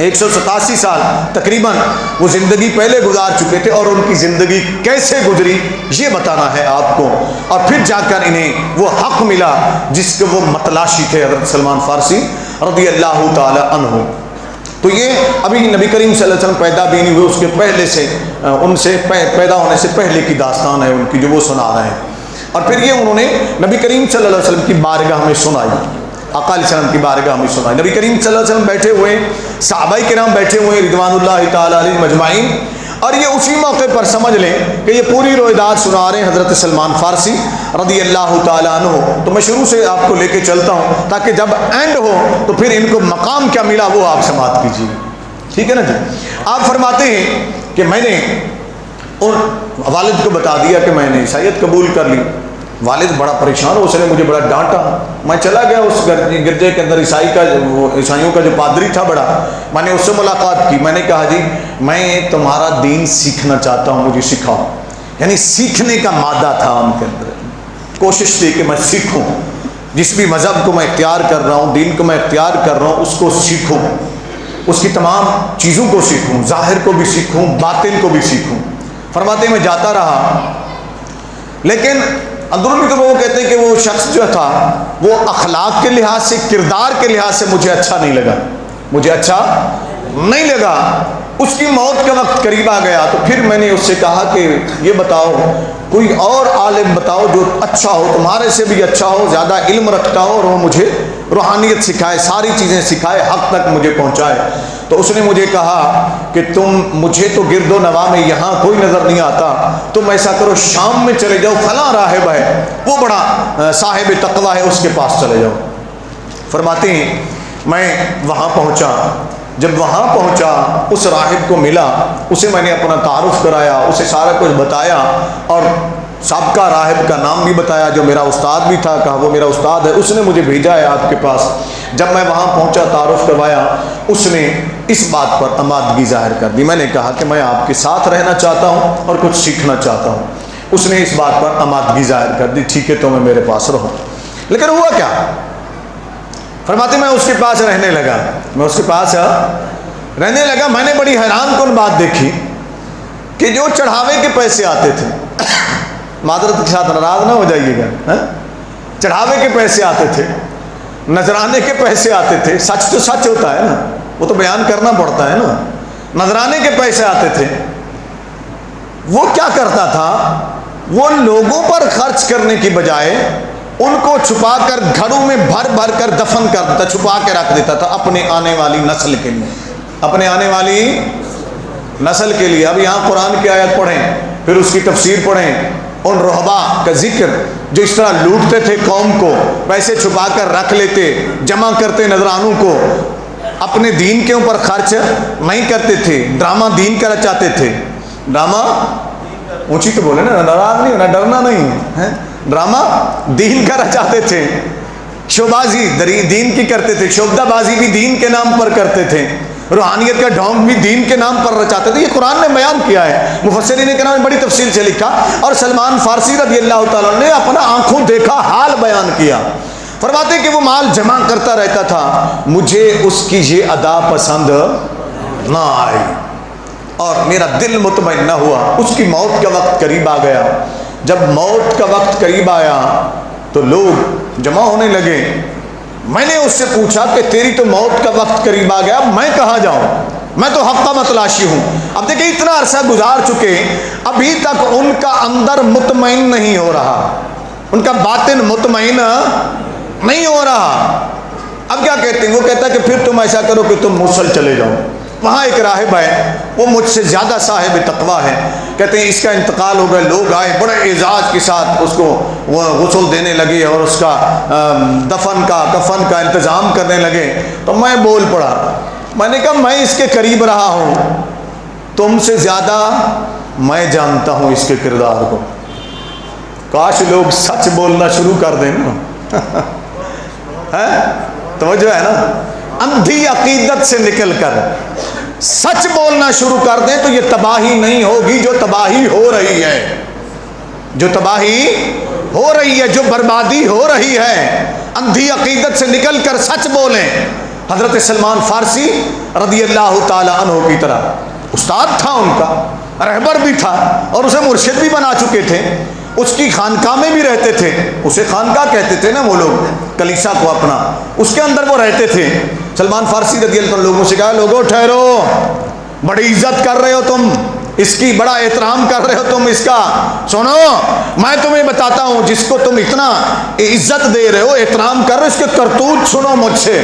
187 سال تقریباً وہ زندگی پہلے گزار چکے تھے، اور ان کی زندگی کیسے گزری یہ بتانا ہے آپ کو، اور پھر جا کر انہیں وہ حق ملا جس کے وہ متلاشی تھے حضرت سلمان فارسی رضی اللہ تعالی عنہ. تو یہ ابھی نبی کریم صلی اللہ علیہ وسلم پیدا بھی نہیں ہوئے، اس کے پہلے سے ان سے پیدا ہونے سے پہلے کی داستان ہے ان کی جو وہ سنا رہے ہیں. اور پھر یہ انہوں نے نبی کریم صلی اللہ علیہ وسلم کی بارگاہ میں سنائی، آقا علیہ السلام کی بارگاہ میں سنائی. نبی کریم صلی اللہ علیہ وسلم بیٹھے ہوئے، صحابہ کرام بیٹھے ہوئے رضوان اللہ تعالی علیہ مجمعین، اور یہ اسی موقع پر سمجھ لیں کہ یہ پوری روایات سنا رہے ہیں حضرت سلمان فارسی رضی اللہ تعالیٰ عنہ. تو میں شروع سے آپ کو لے کے چلتا ہوں تاکہ جب اینڈ ہو تو پھر ان کو مقام کیا ملا وہ آپ سماعت کیجیے. ٹھیک ہے نا جی؟ آپ فرماتے ہیں کہ میں نے ان والد کو بتا دیا کہ میں نے عیسائیت قبول کر لی. والد بڑا پریشان ہو، اس نے مجھے بڑا ڈانٹا. میں چلا گیا اس گرجے کے اندر، عیسائیوں کا جو پادری تھا بڑا، میں نے اس سے ملاقات کی. میں نے کہا جی میں تمہارا دین سیکھنا چاہتا ہوں، مجھے سکھاؤ. یعنی سیکھنے کا مادہ تھا ان کے اندر، کوشش تھی کہ میں سیکھوں. جس بھی مذہب کو میں اختیار کر رہا ہوں، دین کو میں اختیار کر رہا ہوں، اس کو سیکھوں، اس کی تمام چیزوں کو سیکھوں، ظاہر کو بھی سیکھوں، باطن کو بھی سیکھوں. فرماتے میں جاتا رہا، لیکن اندرونی طور پر وہ کہتے ہیں کہ وہ شخص جو تھا وہ اخلاق کے لحاظ سے، کردار کے لحاظ سے مجھے اچھا نہیں لگا، مجھے اچھا نہیں لگا. اس کی موت کا وقت قریب آ گیا تو پھر میں نے اس سے کہا کہ یہ بتاؤ کوئی اور عالم بتاؤ جو اچھا ہو، تمہارے سے بھی اچھا ہو، زیادہ علم رکھتا ہو، اور وہ مجھے روحانیت سکھائے، ساری چیزیں سکھائے، حق تک مجھے پہنچائے. تو اس نے مجھے کہا کہ مجھے تو گرد و نواح میں یہاں کوئی نظر نہیں آتا، تم ایسا کرو شام میں چلے جاؤ، فلاں راہب ہے وہ بڑا صاحب تقویٰ ہے، اس کے پاس چلے جاؤ. فرماتے ہیں میں وہاں پہنچا. جب وہاں پہنچا اس راہب کو ملا، اسے میں نے اپنا تعارف کرایا، اسے سارا کچھ بتایا، اور سابقہ راہب کا نام بھی بتایا جو میرا استاد بھی تھا. کہا وہ میرا استاد ہے، اس نے مجھے بھیجا ہے آپ کے پاس. جب میں وہاں پہنچا تعارف کروایا، اس نے اس بات پر آمادگی ظاہر کر دی. میں نے کہا کہ میں آپ کے ساتھ رہنا چاہتا ہوں اور کچھ سیکھنا چاہتا ہوں. اس نے اس بات پر آمادگی ظاہر کر دی، ٹھیک ہے تو میں میرے پاس رہوں. لیکن ہوا کیا؟ فرماتے میں اس کے پاس رہنے لگا، میں اس کے پاس رہنے لگا. میں نے بڑی حیران کن بات دیکھی کہ جو چڑھاوے کے پیسے آتے تھے، معذرت کے ساتھ ناراض نہ ہو جائیے گا، چڑھاوے کے پیسے آتے تھے، نذرانے کے پیسے آتے تھے، سچ تو سچ ہوتا ہے نا، وہ تو بیان کرنا پڑتا ہے نا. نذرانے کے پیسے آتے تھے، وہ کیا کرتا تھا؟ وہ لوگوں پر خرچ کرنے کی بجائے ان کو چھپا کر گھڑوں میں بھر بھر کر دفن کر دیتا، چھپا کے رکھ دیتا تھا اپنے آنے والی نسل کے لیے، اپنے آنے والی نسل کے لیے. اب یہاں قرآن کی آیت پڑھیں، پھر اس کی تفسیر پڑھیں، ان رہبا کا ذکر جو اس طرح لوٹتے تھے قوم کو، پیسے چھپا کر رکھ لیتے، جمع کرتے نذرانوں کو، اپنے دین کے اوپر خرچ نہیں کرتے تھے، ڈرامہ دین کا رچاتے تھے. ڈرامہ اونچی تو بولے نا، ناراض نہیں ہونا، ڈرنا نہیں ہے. ڈرامہ دین کا رچاتے تھے، شوبازی دین کی کرتے تھے، شوبدہ بازی بھی دین کے نام پر کرتے تھے، روحانیت کا ڈھونگ بھی دین کے نام پر رچاتے تھے. یہ قرآن نے بیان کیا ہے، مفسرین کرام نے بڑی تفصیل سے لکھا، اور سلمان فارسی رضی اللہ تعالیٰ نے اپنا آنکھوں دیکھا حال بیان کیا. فرماتے کہ وہ مال جمع کرتا رہتا تھا، مجھے اس کی یہ ادا پسند نہ آئی اور میرا دل مطمئن نہ ہوا. اس کی موت کا وقت قریب آ گیا. جب موت کا وقت قریب آیا تو لوگ جمع ہونے لگے. میں نے اس سے پوچھا کہ تیری تو موت کا وقت قریب آ گیا، میں کہاں جاؤں، میں تو حق کا متلاشی ہوں۔ اب دیکھیں اتنا عرصہ گزار چکے، ابھی تک ان کا اندر مطمئن نہیں ہو رہا، ان کا باطن مطمئن نہیں ہو رہا۔ اب کیا کہتے ہیں؟ وہ کہتا ہے کہ پھر تم ایسا کرو کہ تم موصل چلے جاؤ، وہاں ایک راہب ہے، وہ مجھ سے زیادہ صاحب تقویٰ ہے، کہتے ہیں اس کا انتقال ہو گیا، لوگ آئے بڑے اعزاز کے ساتھ اس کو وہ غسل دینے لگے اور اس کا دفن کا کفن کا انتظام کرنے لگے۔ تو میں بول پڑا، میں نے کہا میں اس کے قریب رہا ہوں، تم سے زیادہ میں جانتا ہوں اس کے کردار کو۔ کاش لوگ سچ بولنا شروع کر دیں نا، توجہ ہے نا، اندھی عقیدت سے نکل کر سچ بولنا شروع کر دیں تو یہ تباہی نہیں ہوگی جو تباہی ہو رہی ہے، جو تباہی ہو رہی ہے، جو بربادی ہو رہی ہے۔ اندھی عقیدت سے نکل کر سچ بولیں۔ حضرت سلمان فارسی رضی اللہ تعالی عنہ کی طرح استاد تھا، ان کا رہبر بھی تھا اور اسے مرشد بھی بنا چکے تھے، اس کی خانقاہ میں بھی رہتے تھے، اسے خانقاہ کہتے تھے نا وہ لوگ، کلیسا کو اپنا، اس کے اندر وہ رہتے تھے۔ سلمان فارسی رضی اللہ عنہ لوگوں سے کہا، لوگوں ٹھہرو، بڑی عزت کر رہے ہو تم اس کی، بڑا احترام کر رہے ہو تم اس کا، سنو میں تمہیں بتاتا ہوں، جس کو تم اتنا عزت دے رہے ہو، احترام کر رہے ہو، اس کے کرتوت سنو مجھ سے۔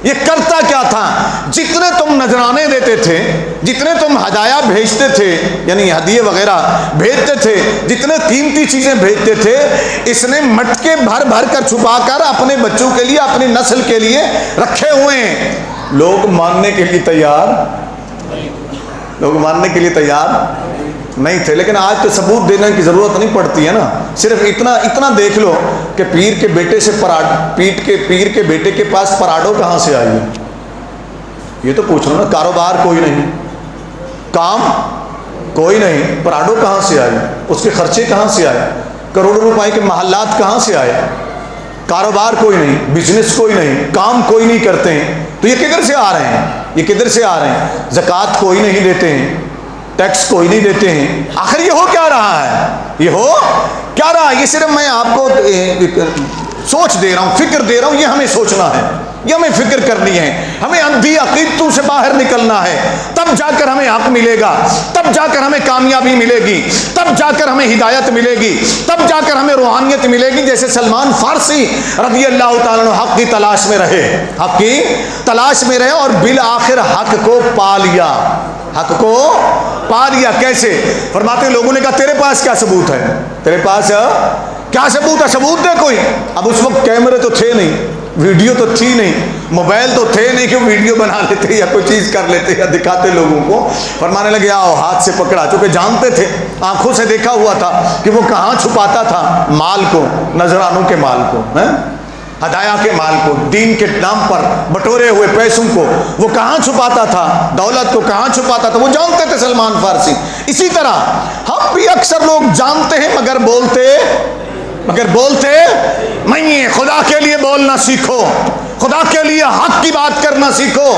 یہ کرتا کیا تھا؟ جتنے تم نذرانے دیتے تھے، جتنے تم ہدایہ بھیجتے تھے، یعنی ہدیے وغیرہ بھیجتے تھے، جتنے قیمتی چیزیں بھیجتے تھے، اس نے مٹکے بھر بھر کر چھپا کر اپنے بچوں کے لیے، اپنی نسل کے لیے رکھے ہوئے ہیں۔ لوگ ماننے کے لیے تیار، لوگ ماننے کے لیے تیار نہیں تھے، لیکن آج تو ثبوت دینے کی ضرورت نہیں پڑتی ہے نا، صرف اتنا دیکھ لو کہ پیر کے بیٹے سے پیر کے بیٹے کے پاس پراڈو کہاں سے آئی ہے، یہ تو پوچھ لو نا۔ کاروبار کوئی نہیں، کام کوئی نہیں، پراڈو کہاں سے آئی، اس کے خرچے کہاں سے آئے، کروڑوں روپے کے محلات کہاں سے آئے، کاروبار کوئی نہیں، بزنس کوئی نہیں، کام کوئی نہیں کرتے ہیں، تو یہ کدھر سے آ رہے ہیں، یہ کدھر سے آ رہے ہیں؟ زکوٰۃ کوئی نہیں دیتے ہیں، ٹیکس کوئی نہیں دیتے ہیں، آخر یہ ہو کیا رہا ہے، یہ ہو کیا رہا ہے؟ یہ صرف میں آپ کو سوچ دے رہا ہوں، فکر دے رہا ہوں، یہ ہمیں سوچنا ہے، یہ ہمیں فکر کرنی ہے، ہمیں اندھی عقیدتوں سے باہر نکلنا ہے، تب جا کر ہمیں حق ملے گا، تب جا کر ہمیں کامیابی ملے گی، تب جا کر ہمیں ہدایت ملے گی، تب جا کر ہمیں روحانیت ملے گی۔ جیسے سلمان فارسی رضی اللہ تعالیٰ عنہ حق کی تلاش میں رہے، حق کی تلاش میں رہے اور بالآخر حق کو پا لیا، حق کو پا لیا۔ کیسے؟ فرماتے لوگوں نے کہا تیرے پاس کیا ثبوت ہے، تیرے پاس کیا ثبوت ہے، ثبوت دے کوئی۔ اب اس وقت کیمرے تو تھے نہیں، ویڈیو تو تھی نہیں، موبائل تو تھے نہیں کہ ویڈیو بنا لیتے یا کوئی چیز کر لیتے یا دکھاتے لوگوں کو۔ فرمانے لگے آؤ، ہاتھ سے پکڑا، چونکہ جانتے تھے، آنکھوں سے دیکھا ہوا تھا کہ وہ کہاں چھپاتا تھا مال کو، نذرانوں کے مال کو، ہدایہ کے مال کو، دین کے نام پر بٹورے ہوئے پیسوں کو وہ کہاں چھپاتا تھا، دولت کو کہاں چھپاتا تھا، وہ جانتے تھے سلمان فارسی۔ اسی طرح ہم بھی اکثر لوگ جانتے ہیں مگر بولتے نہیں۔ خدا کے لیے بولنا سیکھو، خدا کے لیے حق کی بات کرنا سیکھو،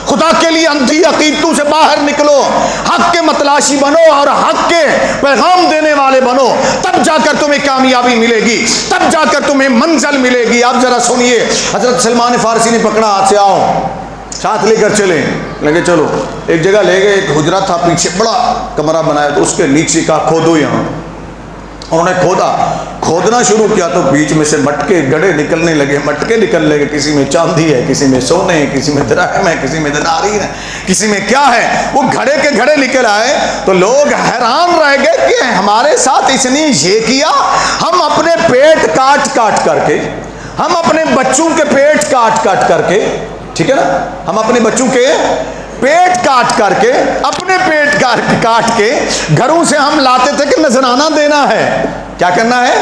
خدا کے لیے اندھی عقیدتوں سے باہر نکلو، حق کے متلاشی بنو اور حق کے پیغام دینے والے بنو، تب جا کر تمہیں کامیابی ملے گی، تب جا کر تمہیں منزل ملے گی۔ آپ ذرا سنیے، حضرت سلمان فارسی نے پکڑا، ہاتھ سے آؤ، ساتھ لے کر چلیں، لگے چلو، ایک جگہ لے گئے، ایک حجرہ تھا پیچھے، بڑا کمرہ بنایا، تو اس کے نیچے کا کھودو یہاں، انہوں نے کھودنا شروع کیا تو بیچ میں سے مٹکے گڑے نکلنے لگے، کسی میں چاندی ہے، کسی میں سونے ہے، کسی میں دراہم ہے، کسی میں دنارین ہے، کسی میں کیا ہے، وہ گھڑے کے گھڑے نکل آئے تو لوگ حیران رہ گئے کہ ہمارے ساتھ اس نے یہ کیا، ہم اپنے پیٹ کاٹ کر کے، ہم اپنے بچوں کے پیٹ کاٹ کر کے، ٹھیک ہے نا، ہم اپنے بچوں کے پیٹ کاٹ کر کے، اپنے پیٹ کاٹ کے گھروں سے ہم لاتے تھے کہ نذرانہ دینا ہے۔ کیا کرنا ہے؟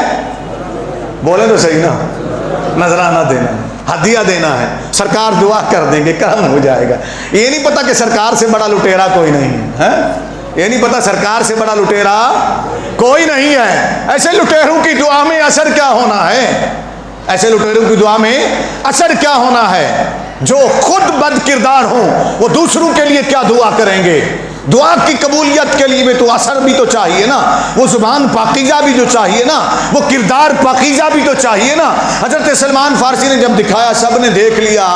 بولیں تو صحیح نا، نذرانہ دینا ہے، ہدیہ دینا ہے، سرکار دعا کر دیں گے، کرم ہو جائے گا۔ یہ نہیں پتا کہ سرکار سے بڑا لٹیرا کوئی نہیں ہے، یہ نہیں پتا سرکار سے بڑا لٹیرا کوئی نہیں ہے۔ ایسے لٹیروں کی دعا میں اثر کیا ہونا ہے، ایسے لٹیروں کی دعا میں اثر کیا ہونا ہے؟ جو خود بد کردار ہوں وہ دوسروں کے لیے کیا دعا کریں گے، دعا کی قبولیت کے لیے بھی تو اثر بھی تو چاہیے نا، وہ زبان پاکیزہ بھی تو چاہیے نا، وہ کردار پاکیزہ بھی تو چاہیے نا۔ حضرت سلمان فارسی نے جب دکھایا، سب نے دیکھ لیا،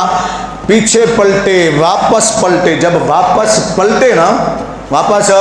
پیچھے پلٹے، واپس پلٹے۔ جب واپس پلٹے نا، واپس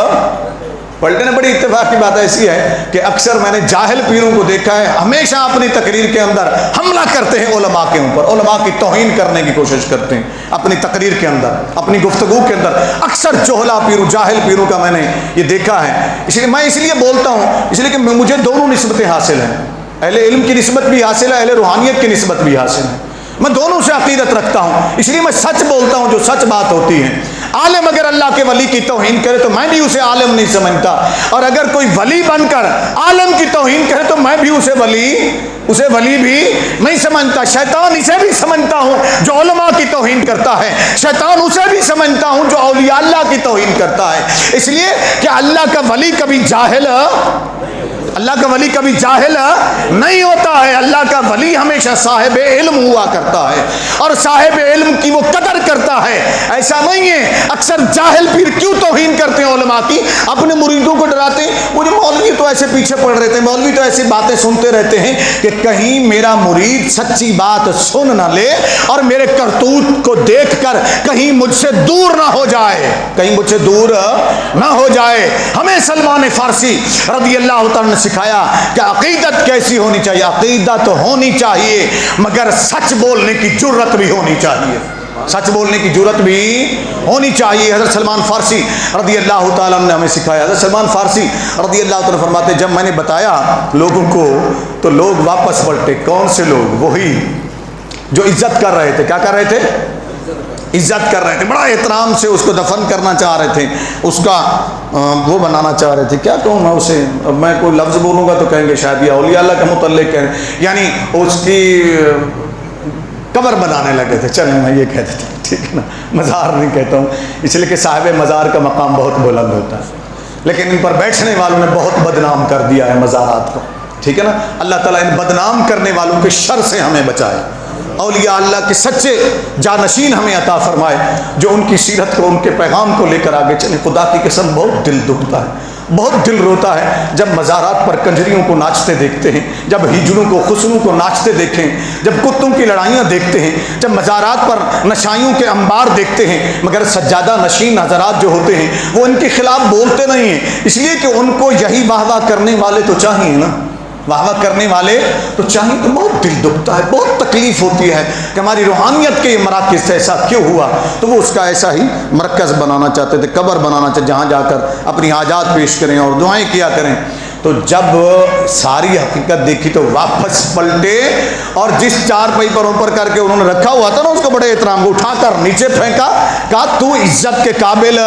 پلٹے نا، بڑی اتفاق کی بات ایسی ہے کہ اکثر میں نے جاہل پیروں کو دیکھا ہے، ہمیشہ اپنی تقریر کے اندر حملہ کرتے ہیں علماء کے اوپر، علماء کی توہین کرنے کی کوشش کرتے ہیں اپنی تقریر کے اندر، اپنی گفتگو کے اندر۔ اکثر جوہلا پیروں، جاہل پیروں کا میں نے یہ دیکھا ہے۔ اس لیے بولتا ہوں، اس لیے کہ مجھے دونوں نسبتیں حاصل ہیں، اہل علم کی نسبت بھی حاصل ہے، اہل روحانیت کی نسبت بھی حاصل ہے، میں دونوں سے عقیدت رکھتا ہوں، اس لیے میں سچ بولتا ہوں جو سچ بات ہوتی ہے۔ عالم اگر اللہ کے ولی کی توہین کرے تو میں بھی اسے عالم نہیں سمجھتا، اور اگر کوئی ولی بن کر عالم کی توہین کرے تو میں بھی اسے ولی بھی نہیں سمجھتا۔ شیطان اسے بھی سمجھتا ہوں جو علماء کی توہین کرتا ہے، شیطان اسے بھی سمجھتا ہوں جو اولیاء اللہ کی توہین کرتا ہے، اس لیے کہ اللہ کا ولی کبھی جاہل نہیں ہوتا ہے، اللہ کا ولی ہمیشہ صاحب علم ہوا کرتا ہے، اور صاحب علم کی وہ قدر کرتا ہے۔ ایسا نہیں ہے، اکثر جاہل پیر کیوں توہین کرتے ہیں علماء کی، اپنے مریدوں کو ڈراتے ہیں، وہ جو مولوی تو ایسے پیچھے پڑ رہتے ہیں، مولوی تو ایسی باتیں سنتے رہتے ہیں کہ کہیں میرا مرید سچی بات سن نہ لے اور میرے کرتوت کو دیکھ کر کہیں مجھ سے دور نہ ہو جائے۔ ہمیں سلمان فارسی رضی اللہ تعالیٰ نے سکھایا کہ عقیدت کیسی ہونی چاہیے، عقیدت ہونی چاہیے مگر سچ بولنے کی جرت بھی ہونی چاہیے، سچ بولنے کی جرت بھی ہونی چاہیے۔ حضرت سلمان فارسی رضی اللہ تعالیٰ نے ہمیں سکھایا۔ حضرت سلمان فارسی رضی اللہ تعالیٰ فرماتے، جب میں نے بتایا لوگوں کو تو لوگ واپس پلٹے۔ کون سے لوگ؟ وہی جو عزت کر رہے تھے، کیا کر رہے تھے؟ عزت کر رہے تھے، بڑا احترام سے اس کو دفن کرنا چاہ رہے تھے، اس کا وہ بنانا چاہ رہے تھے۔ کیا کہوں میں اسے، اب میں کوئی لفظ بولوں گا تو کہیں گے شاید یہ اولیاء اللہ کے متعلق ہے، یعنی اس کی قبر بنانے لگے تھے۔ چلیں میں یہ کہہ دیتا ہوں، ٹھیک ہے نا، مزار نہیں کہتا ہوں، اس لیے کہ صاحب مزار کا مقام بہت بلند ہوتا ہے، لیکن ان پر بیٹھنے والوں نے بہت بدنام کر دیا ہے مزارات کو، ٹھیک ہے نا۔ اللہ تعالیٰ ان بدنام کرنے والوں کے شر سے ہمیں بچائے، اولیاء اللہ کے سچے جانشین ہمیں عطا فرمائے جو ان کی سیرت کو، ان کے پیغام کو لے کر آگے چلیں۔ خدا کی قسم بہت دل دکھتا ہے، بہت دل روتا ہے جب مزارات پر کنجریوں کو ناچتے دیکھتے ہیں، جب ہجڑوں کو، خسروں کو ناچتے دیکھیں، جب کتوں کی لڑائیاں دیکھتے ہیں، جب مزارات پر نشائیوں کے انبار دیکھتے ہیں، مگر سجادہ نشین حضرات جو ہوتے ہیں وہ ان کے خلاف بولتے نہیں ہیں، اس لیے کہ ان کو یہی واہ واہ کرنے والے تو چاہیے نا، واہ واہ کرنے والے تو چاہیے۔ تو بہت دل دکھتا ہے، بہت تکلیف ہوتی ہے کہ ہماری روحانیت کے یہ مراکز سے ایسا کیوں ہوا۔ تو وہ اس کا ایسا ہی مرکز بنانا چاہتے تھے، قبر بنانا چاہتے، جہاں جا کر اپنی حاجات پیش کریں اور دعائیں کیا کریں۔ تو جب ساری حقیقت دیکھی تو واپس پلٹے، اور جس چار پائی پر اوپر کر کے انہوں نے رکھا ہوا تھا نا، اس کو بڑے احترام کو اٹھا کر نیچے پھینکا، کہا تو عزت کے قابل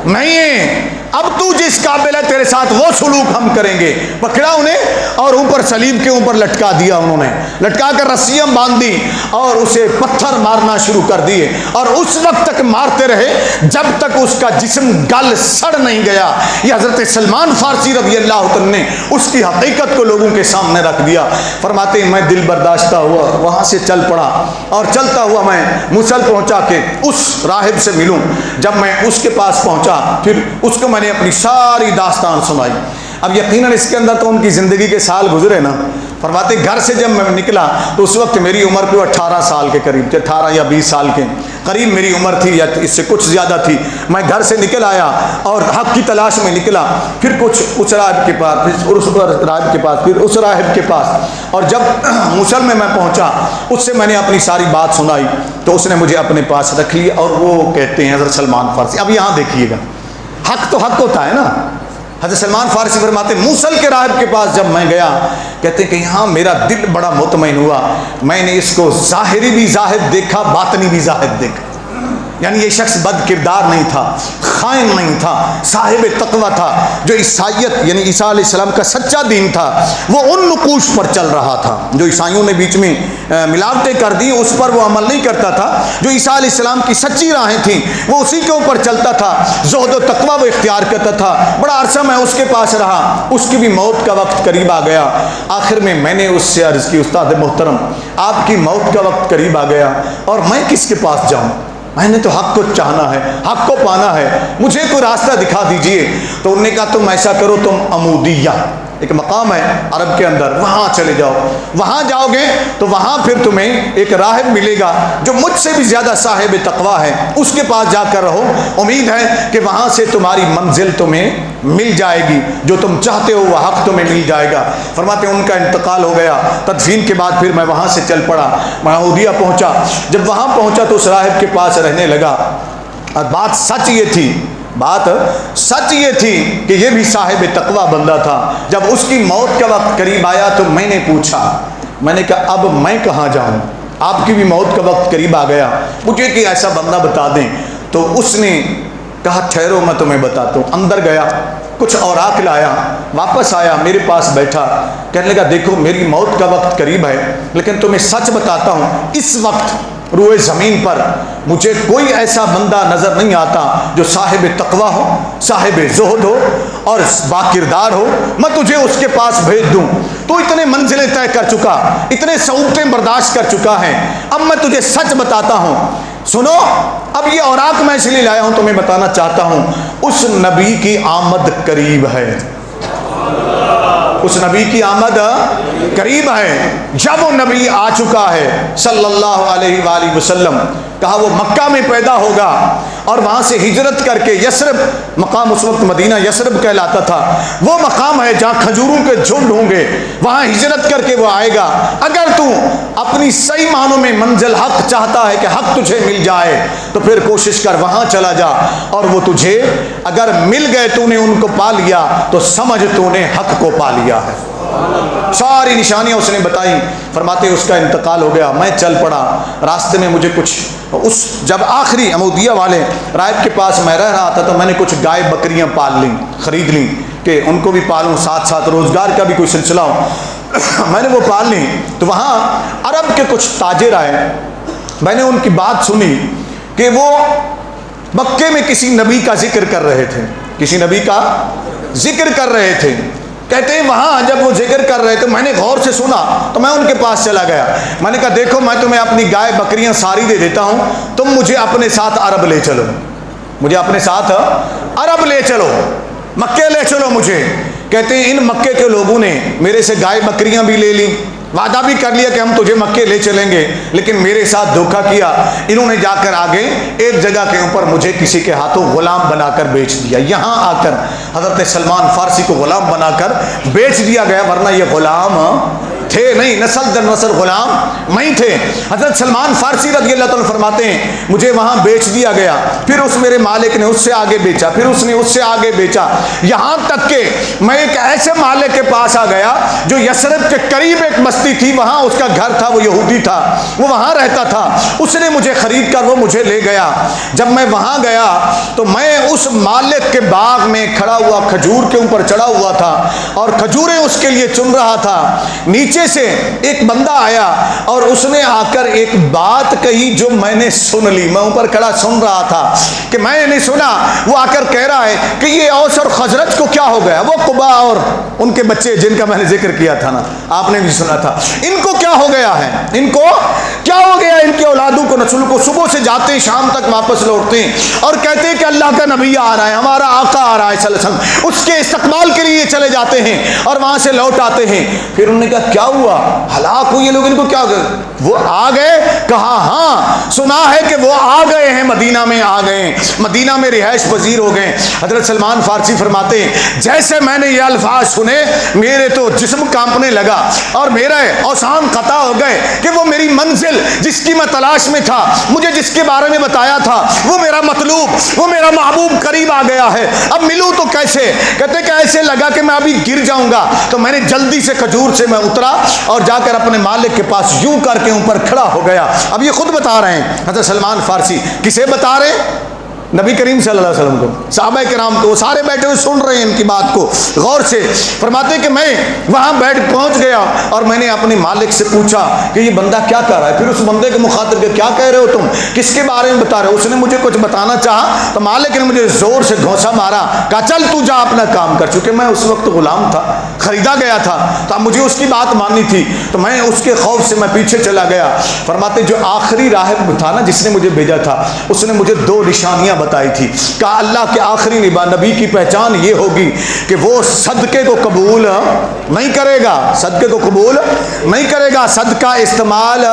نہیں ہے، اب تو جس قابل ہے تیرے ساتھ وہ سلوک ہم کریں گے۔ پکڑا انہیں اور اوپر سلیب کے اوپر لٹکا دیا، انہوں نے لٹکا کر رسیاں باندھ دی اور اسے پتھر مارنا شروع کر دیے، اور اس وقت تک مارتے رہے جب تک اس کا جسم گل سڑ نہیں گیا۔ یہ حضرت سلمان فارسی رضی اللہ عنہ نے اس کی حقیقت کو لوگوں کے سامنے رکھ دیا۔ فرماتے ہیں میں دل برداشتہ ہوا، وہاں سے چل پڑا، اور چلتا ہوا میں موصل پہنچا کہ اس راہب سے ملوں۔ جب میں اس کے پاس پہنچا پھر اس کو میں نے اپنی ساری داستان سنائی۔ اب یقیناً اس کے اندر تو ان کی زندگی کے سال گزرے نا۔ فرماتے گھر سے جب میں نکلا تو اس وقت میری عمر کوئی 18 سال کے قریب تھی، 18 یا 20 سال کے قریب میری عمر تھی، یا اس سے کچھ زیادہ تھی۔ میں گھر سے نکل آیا اور حق کی تلاش میں نکلا، پھر اس راہب کے پاس، پھر اس راہب کے پاس، پھر اس راہب کے پاس، اور جب موصل میں پہنچا اس سے میں نے اپنی ساری بات سنائی تو اس نے مجھے اپنے پاس رکھ لیا۔ اور وہ کہتے ہیں حضرت سلمان فارسی، اب یہاں دیکھیے گا، حق تو حق ہوتا ہے نا۔ حضرت سلمان فارسی فرماتے موصل کے راہب کے پاس جب میں گیا، کہتے ہیں کہ یہاں میرا دل بڑا مطمئن ہوا، میں نے اس کو ظاہری بھی زاہد دیکھا، باطنی بھی زاہد دیکھا، یعنی یہ شخص بد کردار نہیں تھا، خائن نہیں تھا، صاحب تقوی تھا، جو عیسائیت یعنی عیسیٰ علیہ السلام کا سچا دین تھا وہ ان نقوش پر چل رہا تھا جو عیسائیوں نے بیچ میں ملاوٹیں کر دی، اس پر وہ عمل نہیں کرتا تھا۔ جو عیسیٰ علیہ السلام کی سچی راہیں تھیں وہ اسی کے اوپر چلتا تھا، زہد و تقوی وہ اختیار کرتا تھا۔ بڑا عرصہ میں اس کے پاس رہا، اس کی بھی موت کا وقت قریب آ گیا۔ آخر میں نے اس سے عرض کی، استاد محترم آپ کی موت کا وقت قریب آ گیا اور میں کس کے پاس جاؤں؟ میں نے تو حق کو چاہنا ہے، حق کو پانا ہے، مجھے کوئی راستہ دکھا دیجئے۔ تو انہوں نے کہا تم ایسا کرو، تم عمودیہ ایک مقام ہے عرب کے اندر، وہاں چلے جاؤ، وہاں جاؤ گے تو وہاں پھر تمہیں ایک راہب ملے گا جو مجھ سے بھی زیادہ صاحب تقویٰ ہے، اس کے پاس جا کر رہو، امید ہے کہ وہاں سے تمہاری منزل تمہیں مل جائے گی، جو تم چاہتے ہو وہ حق تمہیں مل جائے گا۔ فرماتے ہیں ان کا انتقال ہو گیا، تدفین کے بعد پھر میں وہاں سے چل پڑا، میں عمودیہ پہنچا۔ جب وہاں پہنچا تو اس راہب کے پاس رہنے لگا، اور بات سچ یہ تھی کہ یہ بھی صاحب تقویٰ بندہ تھا۔ جب اس کی موت کا وقت قریب آیا تو میں نے پوچھا، میں نے کہا اب میں کہاں جاؤں، آپ کی بھی موت کا وقت قریب آ گیا، مجھے کہ ایسا بندہ بتا دیں۔ تو اس نے کہا ٹھہرو میں تمہیں بتاتا ہوں۔ اندر گیا، کچھ اوراق لایا، واپس آیا، میرے پاس بیٹھا، کہنے لگا دیکھو میری موت کا وقت قریب ہے، لیکن تمہیں سچ بتاتا ہوں، اس وقت روئے زمین پر مجھے کوئی ایسا بندہ نظر نہیں آتا جو صاحب تقویٰ ہو، صاحب زہد ہو اور باکردار ہو، میں تجھے اس کے پاس بھیج دوں۔ تو اتنے منزلیں طے کر چکا، اتنے صعوبتیں برداشت کر چکا ہے، اب میں تجھے سچ بتاتا ہوں۔ سنو، اب یہ اوراق میں اس لیے لایا ہوں، تمہیں بتانا چاہتا ہوں اس نبی کی آمد قریب ہے، اس نبی کی آمد قریب ہے۔ جب وہ نبی آ چکا ہے صلی اللہ علیہ وآلہ وسلم، کہا وہ مکہ میں پیدا ہوگا اور وہاں سے ہجرت کر کے یثرب، مقام اس وقت مدینہ یثرب کہلاتا تھا، وہ مقام ہے جہاں کھجوروں کے جھنڈ ہوں گے، وہاں ہجرت کر کے وہ آئے گا۔ اگر تو اپنی صحیح معنوں میں منزل حق چاہتا ہے کہ حق تجھے مل جائے تو پھر کوشش کر وہاں چلا جا، اور وہ تجھے اگر مل گئے، تو نے ان کو پا لیا تو سمجھ تو نے حق کو پا لیا ہے۔ ساری نشانیاں اس نے بتائی۔ فرماتے اس کا انتقال ہو گیا، میں چل پڑا، راستے میں مجھے کچھ جب آخری عمودیہ والے راہب کے پاس میں رہ رہا تھا تو میں نے کچھ گائے بکریاں پال لیں، خرید لیں کہ ان کو بھی پالوں، ساتھ ساتھ روزگار کا بھی کوئی سلسلہ ہو، میں نے وہ پال لیں۔ تو وہاں عرب کے کچھ تاجر آئے، میں نے ان کی بات سنی کہ وہ مکے میں کسی نبی کا ذکر کر رہے تھے، کسی نبی کا ذکر کر رہے تھے۔ کہتے ہیں وہاں جب وہ ذکر کر رہے تھے میں نے غور سے سنا تو میں ان کے پاس چلا گیا، میں نے کہا دیکھو میں تمہیں اپنی گائے بکریاں ساری دے دیتا ہوں، تم مجھے اپنے ساتھ عرب لے چلو، مجھے اپنے ساتھ عرب لے چلو، مکے لے چلو مجھے۔ کہتے ہیں ان مکے کے لوگوں نے میرے سے گائے بکریاں بھی لے لی، وعدہ بھی کر لیا کہ ہم تجھے مکے لے چلیں گے، لیکن میرے ساتھ دھوکہ کیا، انہوں نے جا کر آگے ایک جگہ کے اوپر مجھے کسی کے ہاتھوں غلام بنا کر بیچ دیا۔ یہاں آ کر حضرت سلمان فارسی کو غلام بنا کر بیچ دیا گیا، ورنہ یہ غلام تھے نہیں، نسل در نسل غلام نہیں تھے۔ حضرت سلمان فارسی رضی اللہ تعالیٰ فرماتے ہیں مجھے وہاں بیچ دیا گیا، پھر اس میرے مالک نے اس سے آگے بیچا، پھر اس نے اس سے آگے بیچا، یہاں تک کہ میں ایک ایسے مالک کے پاس آ گیا جو یثرب کے قریب ایک بستی تھی، وہاں اس کا گھر تھا، وہ یہودی تھا، وہ وہاں رہتا تھا، اس نے مجھے خرید کر وہ مجھے لے گیا۔ جب میں وہاں گیا تو میں اس مالک کے باغ میں کھڑا ہوا کھجور کے اوپر چڑھا ہوا تھا اور کھجوریں اس کے لیے چن رہا تھا۔ نیچے سے ایک بندہ آیا اور اس نے آ کر ایک بات کہی جو میں نے سن لی، میں اوپر کھڑا سن رہا تھا کہ میں نے سنا، وہ آ کر کہہ رہا ہے کہ یہ اوس اور خزرج کو کیا ہو گیا، وہ قبا اور ان کے بچے جن کا میں نے ذکر کیا تھا نا، آپ نے بھی سنا تھا، ان کو کیا ہو گیا ہے، ان کو کیا ہو گیا، ان کے اولادوں کو نسلوں کو، صبح سے جاتے ہیں شام تک واپس لوٹتے ہیں اور کہتے ہیں کہ اللہ کا نبی آ رہا ہے، ہمارا آقا آ رہا ہے صلی اللہ علیہ وسلم، اس کے استقبال کے لیے چلے جاتے ہیں اور وہاں سے لوٹ آتے ہیں۔ پھر انہوں نے کہا کیا ہوا، ہلاک ہوئی یہ لوگ، ان کو کیا گئے، وہ آ گئے، کہا ہاں سنا ہے کہ وہ آ گئے ہیں، مدینہ میں آ گئے ہیں، مدینہ میں رہائش پذیر ہو گئے۔ حضرت سلمان فارسی فرماتے ہیں جیسے میں نے یہ الفاظ سنے میرے تو جسم کانپنے لگا اور میرے اوسان قطع ہو گئے کہ وہ میری منزل جس کی میں تلاش میں تھا، مجھے جس کے بارے میں بتایا تھا، وہ میرا مطلوب، وہ میرا محبوب قریب آ گیا ہے، اب ملوں تو کیسے، کہتے کہ ایسے لگا کہ میں ابھی گر جاؤں گا، تو میں نے جلدی سے کھجور سے میں اترا اور جا کر اپنے مالک کے پاس یوں کر کے اوپر کھڑا ہو گیا۔ اب یہ خود بتا رہے ہیں حضرت سلمان فارسی، کسے بتا رہے ہیں، نبی کریم صلی اللہ علیہ وسلم کو، صحابہ کرام کو، وہ سارے بیٹھے ہوئے سن رہے ہیں ان کی بات کو غور سے. فرماتے ہیں کہ میں وہاں پہنچ گیا اور میں نے اپنے مالک سے پوچھا کہ یہ بندہ کیا کر رہا ہے. پھر اس بندے کو مخاطب کہ کیا کہہ رہے ہو تم، کس کے بارے میں بتا رہے ہو. اس نے مجھے کچھ بتانا چاہا تو مالک نے مجھے زور سے گھونسا مارا، کہا چل تو جا اپنا کام کر. چونکہ میں اس وقت غلام تھا، خریدا گیا تھا، تو اب مجھے اس کی بات ماننی تھی، تو میں اس کے خوف سے میں پیچھے چلا گیا. فرماتے جو آخری راہب تھا نا جس نے مجھے بھیجا تھا، اس نے مجھے 2 نشانیاں بتائی تھی. کہا اللہ کے آخری نبی کی پہچان یہ ہوگی کہ وہ صدقے کو قبول نہیں کرے گا، صدقے کو قبول نہیں کرے گا، صدقہ استعمال.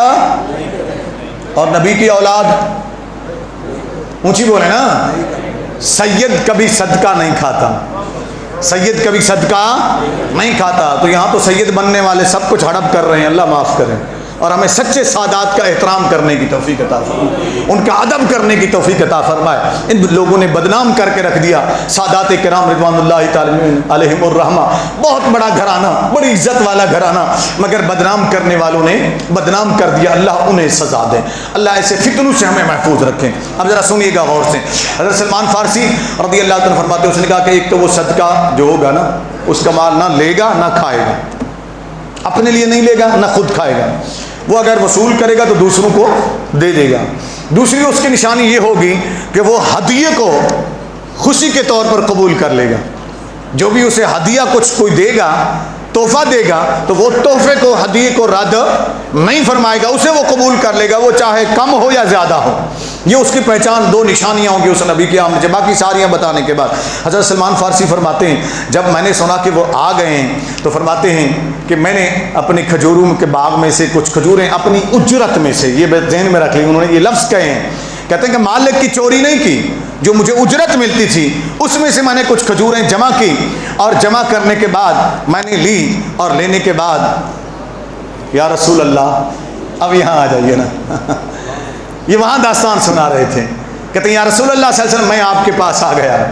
اور نبی کی اولاد اونچی بولے نا، سید کبھی صدقہ نہیں کھاتا، سید کبھی صدقہ نہیں کھاتا. تو یہاں تو سید بننے والے سب کچھ ہڑپ کر رہے ہیں، اللہ معاف کریں. اور ہمیں سچے سادات کا احترام کرنے کی توفیق عطا فرمائے، ان کا ادب کرنے کی توفیق عطا فرمائے. ان لوگوں نے بدنام کر کے رکھ دیا سادات کرام رضوان اللہ تعالی علیہم الرحمہ. بہت بڑا گھرانہ، بڑی عزت والا گھرانہ، مگر بدنام کرنے والوں نے بدنام کر دیا. اللہ انہیں سزا دے، اللہ ایسے فتنوں سے ہمیں محفوظ رکھیں. اب ذرا سنیے گا غور سے. حضرت سلمان فارسی رضی اللہ عنہ فرماتے ہیں، اس نے کہا کہ ایک تو وہ صدقہ جو ہوگا نا اس کا مال نہ لے گا نہ کھائے گا، اپنے لیے نہیں لے گا نہ خود کھائے گا. وہ اگر وصول کرے گا تو دوسروں کو دے دے گا. دوسری اس کی نشانی یہ ہوگی کہ وہ ہدیے کو خوشی کے طور پر قبول کر لے گا. جو بھی اسے ہدیہ کچھ کوئی دے گا، تحفہ دے گا، تو وہ تحفے کو، ہدیے کو رد نہیں فرمائے گا، اسے وہ قبول کر لے گا، وہ چاہے کم ہو یا زیادہ ہو. یہ اس کی پہچان 2 نشانیاں ہوں گی اس نبی کی آمد سے. باقی ساریاں بتانے کے بعد حضرت سلمان فارسی فرماتے ہیں جب میں نے سنا کہ وہ آ گئے ہیں تو فرماتے ہیں کہ میں نے اپنے کھجوروں کے باغ میں سے کچھ کھجوریں اپنی اجرت میں سے، یہ ذہن میں رکھ لی، انہوں نے یہ لفظ کہے ہیں، کہتے ہیں کہ مالک کی چوری نہیں کی، جو مجھے اجرت ملتی تھی اس میں سے میں نے کچھ کھجوریں جمع کی، اور جمع کرنے کے بعد میں نے لی، اور لینے کے بعد یا رسول اللہ، اب یہاں آ جائیے نا یہ وہاں داستان سنا رہے تھے، کہتے ہیں یا رسول اللہ صلی اللہ علیہ وسلم میں آپ کے پاس آ گیا.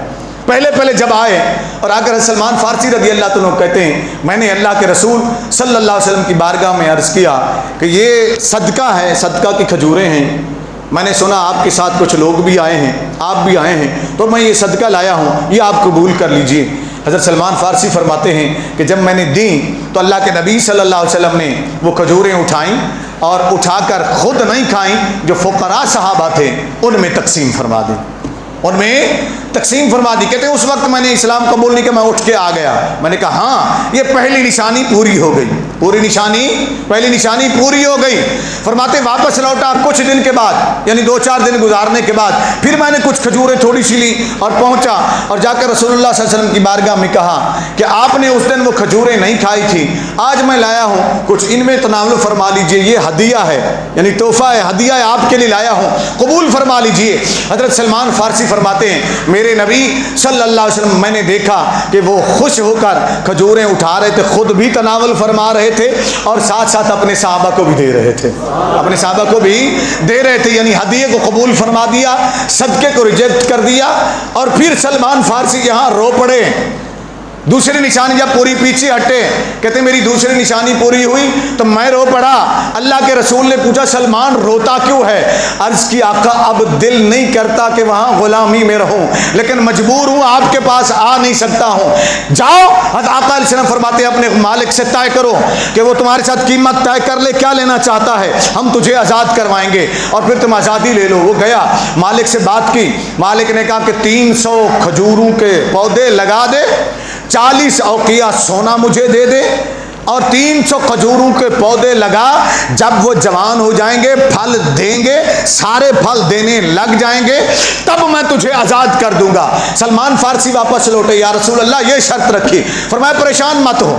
پہلے جب آئے اور آ کر سلمان فارسی رضی اللہ عنہ کہتے ہیں میں نے اللہ کے رسول صلی اللہ علیہ وسلم کی بارگاہ میں عرض کیا کہ یہ صدقہ ہے، صدقہ کی کھجوریں ہیں، میں نے سنا آپ کے ساتھ کچھ لوگ بھی آئے ہیں، آپ بھی آئے ہیں، تو میں یہ صدقہ لایا ہوں، یہ آپ قبول کر لیجئے. حضرت سلمان فارسی فرماتے ہیں کہ جب میں نے دیں تو اللہ کے نبی صلی اللہ علیہ وسلم نے وہ کھجوریں اٹھائیں اور اٹھا کر خود نہیں کھائیں، جو فقراء صحابہ تھے ان میں تقسیم فرما دیں، ان میں تقسیم فرما دی. کہتے ہیں اس وقت میں نے اسلام قبول نہیں کیا، میں اٹھ کے آ گیا. میں نے کہا ہاں یہ پہلی نشانی پوری ہو گئی، پہلی نشانی پوری ہو گئی. فرماتے واپس لوٹا کچھ دن کے بعد، یعنی 2-4 دن گزارنے کے بعد پھر میں نے کچھ کھجوریں تھوڑی سی لی اور پہنچا اور جا کر رسول اللہ صلی اللہ علیہ وسلم کی بارگاہ میں کہا کہ آپ نے اس دن وہ کھجوریں نہیں کھائی تھی، آج میں لایا ہوں، کچھ ان میں تناول فرما لیجئے، یہ ہدیہ ہے، یعنی تحفہ ہے، ہدیہ ہے، آپ کے لیے لایا ہوں، قبول فرما لیجئے. حضرت سلمان فارسی فرماتے ہیں میرے نبی صلی اللہ علیہ وسلم میں نے دیکھا کہ وہ خوش ہو کر کھجوریں اٹھا رہے تھے، خود بھی تناول فرما رہے تھے اور ساتھ ساتھ اپنے صحابہ کو بھی دے رہے تھے، یعنی ہدیے کو قبول فرما دیا، صدقے کو ریجیکٹ کر دیا. اور پھر سلمان فارسی یہاں رو پڑے. دوسری نشانی جب پوری پیچھے ہٹے، کہتے میری دوسری نشانی پوری ہوئی تو میں رو پڑا. اللہ کے رسول نے پوچھا سلمان روتا کیوں ہے؟ عرض کی آقا اب دل نہیں کرتا کہ وہاں غلامی میں رہوں، لیکن مجبور ہوں، آپ کے پاس آ نہیں سکتا ہوں. جاؤ، حضرت آقا علیہ السلام فرماتے اپنے مالک سے طے کرو کہ وہ تمہارے ساتھ قیمت طے کر لے، کیا لینا چاہتا ہے، ہم تجھے آزاد کروائیں گے اور پھر تم آزادی لے لو. وہ گیا، مالک سے بات کی، مالک نے کہا کہ 300 کھجوروں کے پودے لگا دے، 40 اوقیہ سونا مجھے دے دے، اور 300 کھجوروں کے پودے لگا، جب وہ جوان ہو جائیں گے، پھل دیں گے، سارے پھل دینے لگ جائیں گے، تب میں تجھے آزاد کر دوں گا. سلمان فارسی واپس لوٹے، یا رسول اللہ یہ شرط رکھی. فرمایا پریشان مت ہو.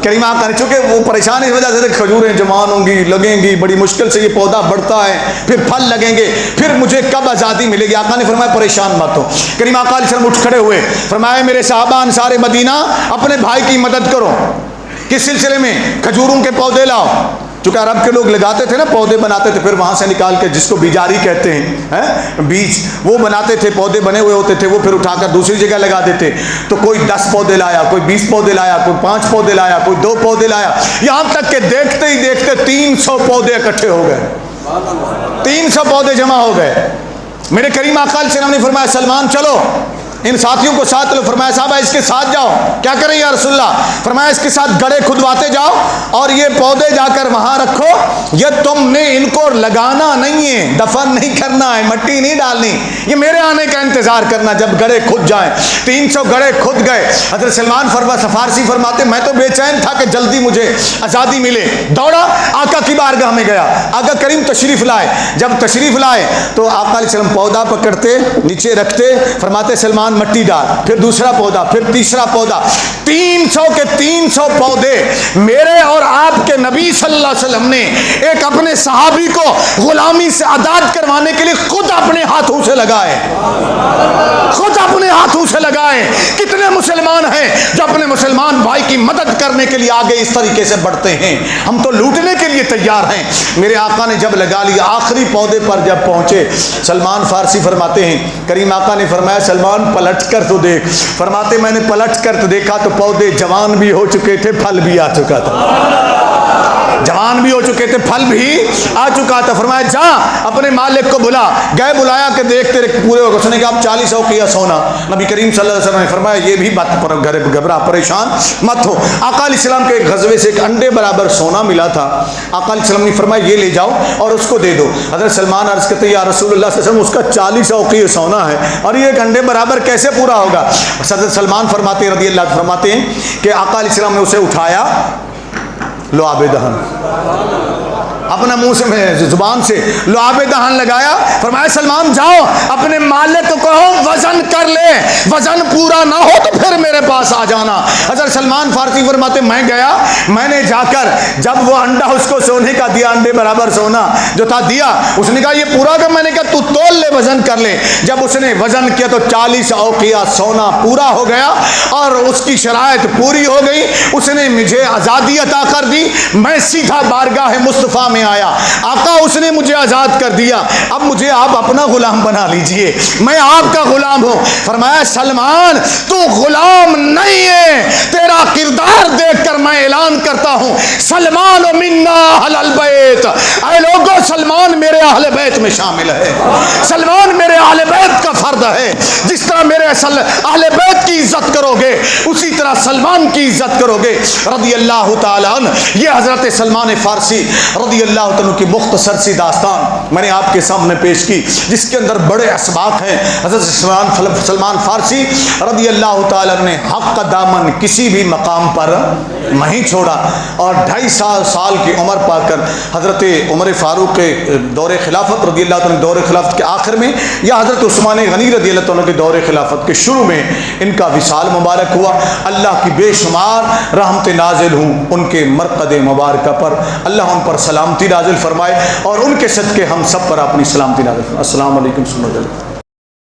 کریم آقا نے، چونکہ وہ پریشان اس وجہ سے کھجوریں جوان ہوں گی، لگیں گی، بڑی مشکل سے یہ پودا بڑھتا ہے، پھر پھل لگیں گے، پھر مجھے کب آزادی ملے گی؟ آقا نے فرمایا پریشان مت ہو. کریم آقا علیہ السلام اٹھ کھڑے ہوئے، فرمایا میرے صحابہ انصار مدینہ اپنے بھائی کی مدد کرو. کس سلسلے میں؟ کھجوروں کے پودے لاؤ. چونکہ عرب کے لوگ لگاتے تھے نا، پودے بناتے تھے، پھر وہاں سے نکال کے، جس کو بیجاری کہتے ہیں، بیج، وہ بناتے تھے، پودے بنے ہوئے ہوتے تھے، وہ پھر اٹھا کر دوسری جگہ لگا دیتے. تو کوئی 10 پودے لایا، کوئی 20 پودے لایا، کوئی 5 پودے لایا، کوئی 2 پودے لایا، یہاں تک کہ دیکھتے ہی دیکھتے 300 پودے اکٹھے ہو گئے. 300 پودے جمع ہو گئے. میرے کریم آقا علیہ السلام نے فرمایا سلمان چلو ان ساتھیوں کو ساتھ لو. فرمایا صاحب اس کے ساتھ جاؤ. کیا کریں یا رسول اللہ؟ فرمایا اس کے ساتھ گڑھے کھدواتے جاؤ اور یہ پودے جا کر وہاں رکھو. یہ تم نے ان کو لگانا نہیں ہے, دفن نہیں کرنا ہے, مٹی نہیں ڈالنی, یہ میرے آنے کا انتظار کرنا جب گڑھے کھد جائیں. 300 گڑھے کھد گئے. حضرت سلمان فارسی فرماتے میں تو بے چین تھا کہ جلدی مجھے آزادی ملے. دوڑا آقا کی بارگاہ میں گیا. آقا کریم تشریف لائے. جب تشریف لائے تو آقا علیہ السلام پودا پکڑتے نیچے رکھتے, فرماتے سلمان مٹی ڈال, پھر دوسرا پودا, پھر تیسرا پودا. 300 کے 300 پودے میرے اور آپ کے نبی صلی اللہ علیہ وسلم نے ایک اپنے صحابی کو غلامی سے آزاد کروانے کے لیے خود اپنے ہاتھوں سے لگائے. خود اپنے ہاتھوں سے لگائے. کتنے مسلمان ہیں جو اپنے مسلمان بھائی کی مدد کرنے کے لیے آگے اس طریقے سے بڑھتے ہیں. ہم تو لوٹنے کے لیے تیار ہیں. میرے آقا نے جب لگا لیا, آخری پودے پر جب پہنچے, سلمان فارسی فرماتے ہیں کریم آقا نے فرمایا سلمان پلٹ کر تو دیکھ. فرماتے میں نے پلٹ کر تو دیکھا تو پودے جوان بھی ہو چکے تھے, پھل بھی آ چکا تھا. جوان بھی ہو چکے تھے, پھل بھی آ چکا تھا. فرمایا جا اپنے مالک کو بلا. گئے, بلایا کہ دیکھ تیرے پورے ہو گئے. اس نے کہا اب 40 اوقیہ سونا. نبی کریم صلی اللہ علیہ وسلم نے فرمایا یہ بھی مت پر گھبرا پریشان مت ہو. آقا علیہ السلام کے غزوے سے ایک انڈے برابر سونا ملا تھا. آقا علیہ السلام نے فرمایا یہ لے جاؤ اور اس کو دے دو. حضرت سلمان عرض کرتے یا رسول اللہ صلی اللہ علیہ وسلم اس کا 40 اوقیہ سونا ہے اور یہ ایک انڈے برابر کیسے پورا ہوگا؟ حضرت سلمان فرماتے رضی اللہ عنہ فرماتے ہیں کہ آقا علیہ السلام نے اسے اٹھایا, لعاب دہن اپنا منہ سے زبان سے لعاب دہن لگایا. فرمایا سلمان جاؤ اپنے مالک کو کہو وزن کر لے, وزن پورا نہ ہو تو پھر میرے پاس آ جانا. حضرت سلمان فارسی فرماتے میں گیا, میں نے جا کر جب وہ انڈا اس کو سونے کا دیا, انڈے برابر سونا جو تھا دیا, اس نے کہا یہ پورا کر. میں نے کہا تو تول لے, وزن کر لے. جب اس نے وزن کیا تو 40 اوقیہ سونا پورا ہو گیا اور اس کی شرائط پوری ہو گئی. اس نے مجھے آزادی عطا کر دی. میں سیدھا بارگاہ مصطفیٰ میں آیا. آقا اس نے مجھے آزاد کر دیا, اب مجھے آپ اپنا غلام بنا لیجئے, میں آپ کا غلام ہوں. فرمایا سلمان تو غلام نہیں ہے, تیرا کردار دیکھ کر میں اعلان کرتا ہوں سلمان منا اہل البیت. اے لوگو سلمان میرے اہل بیت میں شامل ہے. سلمان میرے اہل بیت کا فرد ہے. جس طرح میرے اہل بیت کی عزت کرو گے اسی طرح سلمان کی عزت کرو گے رضی اللہ تعالیٰ عنہ. یہ حضرت سلمان فارسی رضی اللہ تعالیٰ کی مختصر سی داستان میں نے آپ کے سامنے پیش کی جس کے اندر بڑے اسباق ہیں. حضرت سلمان فارسی رضی اللہ تعالیٰ نے حق کا دامن کسی بھی مقام پر نہیں چھوڑا اور 2.5 سال کی عمر پا کر حضرت عمر فاروق کے دور خلافت رضی اللہ تعالیٰ دور خلافت کے آخر میں یا حضرت عثمان غنی رضی اللہ تعالیٰ کے دور خلافت کے شروع میں ان کا وصال مبارک ہوا. اللہ کی بے شمار رحمت نازل ہوں ان کے مرقد مبارکہ پر. اللہ ان پر سلامتی نازل فرمائے اور ان کے صدقے ہم سب پر اپنی سلامتی نازل فرمائے. السلام علیکم ورحمۃ اللہ.